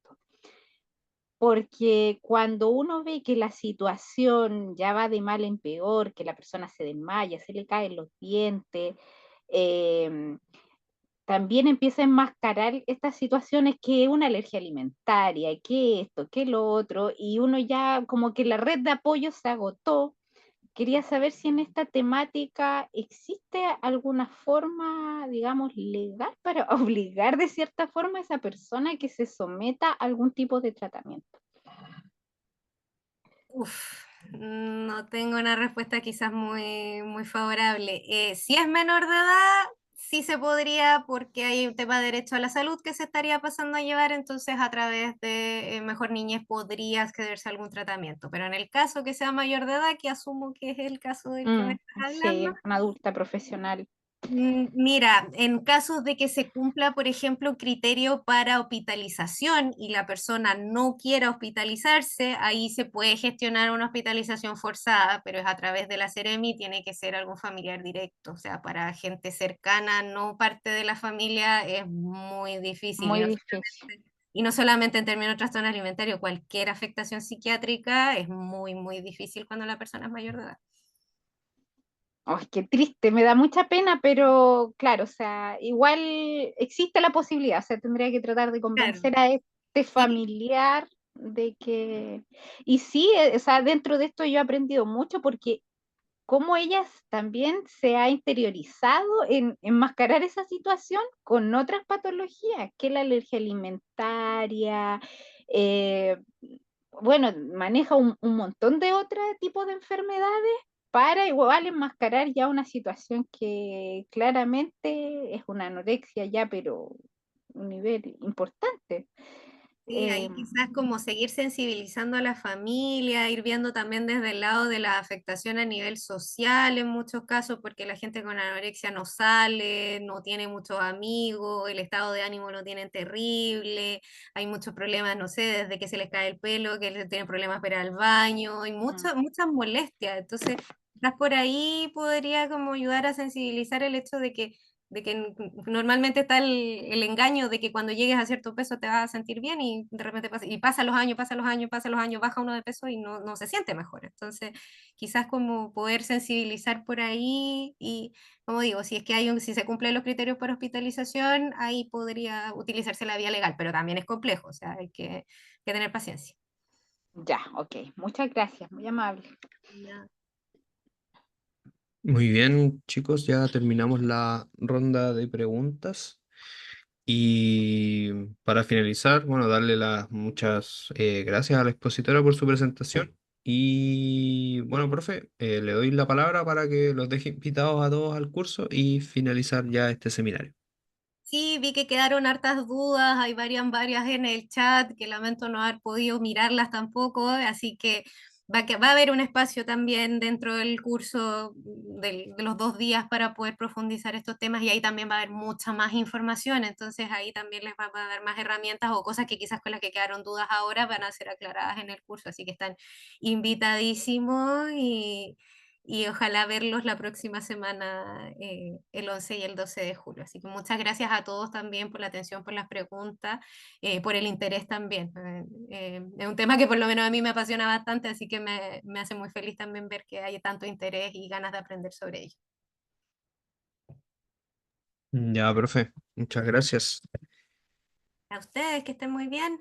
porque cuando uno ve que la situación ya va de mal en peor, que la persona se desmaya, se le caen los dientes, eh, también empieza a enmascarar estas situaciones, que una alergia alimentaria, que esto, que lo otro, y uno ya como que la red de apoyo se agotó. Quería saber si en esta temática existe alguna forma, digamos, legal para obligar de cierta forma a esa persona que se someta a algún tipo de tratamiento.
uf, no tengo una respuesta quizás muy favorable. Si es menor de edad, sí se podría, porque hay un tema de derecho a la salud que se estaría pasando a llevar, entonces a través de Mejor Niñez podría accederse a algún tratamiento. Pero en el caso que sea mayor de edad, que asumo que es el caso del que me estás hablando,
Sí, una adulta profesional.
Mira, en casos de que se cumpla, por ejemplo, un criterio para hospitalización y la persona no quiera hospitalizarse, ahí se puede gestionar una hospitalización forzada, pero es a través de la Seremi, tiene que ser algún familiar directo, o sea, para gente cercana, no parte de la familia, es muy difícil.
Muy difícil.
Y no solamente en términos de trastorno alimentario, cualquier afectación psiquiátrica es muy difícil cuando la persona es mayor de edad.
Ay, qué triste, me da mucha pena, pero claro, o sea, igual existe la posibilidad, o sea, tendría que tratar de
Claro.
convencer a este
Y,
familiar de que... Y sí, o sea, dentro de esto yo he aprendido mucho, porque como ella también se ha interiorizado en enmascarar esa situación con otras patologías, que la alergia alimentaria, eh, bueno, maneja un montón de otros tipos de enfermedades para igual enmascarar ya una situación que claramente es una anorexia ya, pero un nivel importante.
Sí,
Eh,
ahí quizás como seguir sensibilizando a la familia, ir viendo también desde el lado de la afectación a nivel social en muchos casos, porque la gente con anorexia no sale, no tiene muchos amigos, el estado de ánimo lo tienen terrible, hay muchos problemas, no sé, desde que se les cae el pelo, que tienen problemas para ir al baño, hay muchas molestias. Entonces, quizás por ahí podría como ayudar a sensibilizar el hecho de que normalmente está el engaño de que cuando llegues a cierto peso te vas a sentir bien y de repente pasan los años, pasan los años, baja uno de peso y no se siente mejor. Entonces, quizás como poder sensibilizar por ahí y, como digo, si es que si se cumplen los criterios para hospitalización, ahí podría utilizarse la vía legal, pero también es complejo, o sea, hay que tener paciencia.
ya, ok, muchas gracias, muy amable.
Ya.
Muy bien, chicos, ya terminamos la ronda de preguntas. Y para finalizar, bueno, darle las muchas gracias a la expositora por su presentación. Y bueno, profe, le doy la palabra para que los deje invitados a todos al curso y finalizar ya este seminario.
Sí, vi que quedaron hartas dudas, hay varias en el chat, que lamento no haber podido mirarlas tampoco, así que va a haber un espacio también dentro del curso de los 2 días para poder profundizar estos temas y ahí también va a haber mucha más información, entonces ahí también les va a dar más herramientas o cosas que quizás con las que quedaron dudas ahora van a ser aclaradas en el curso, así que están invitadísimos y ojalá verlos la próxima semana, el 11 y el 12 de julio. Así que muchas gracias a todos también por la atención, por las preguntas, por el interés también. Es un tema que por lo menos a mí me apasiona bastante, así que me hace muy feliz también ver que hay tanto interés y ganas de aprender sobre ello.
Ya, profe, muchas gracias.
A ustedes, que estén muy bien.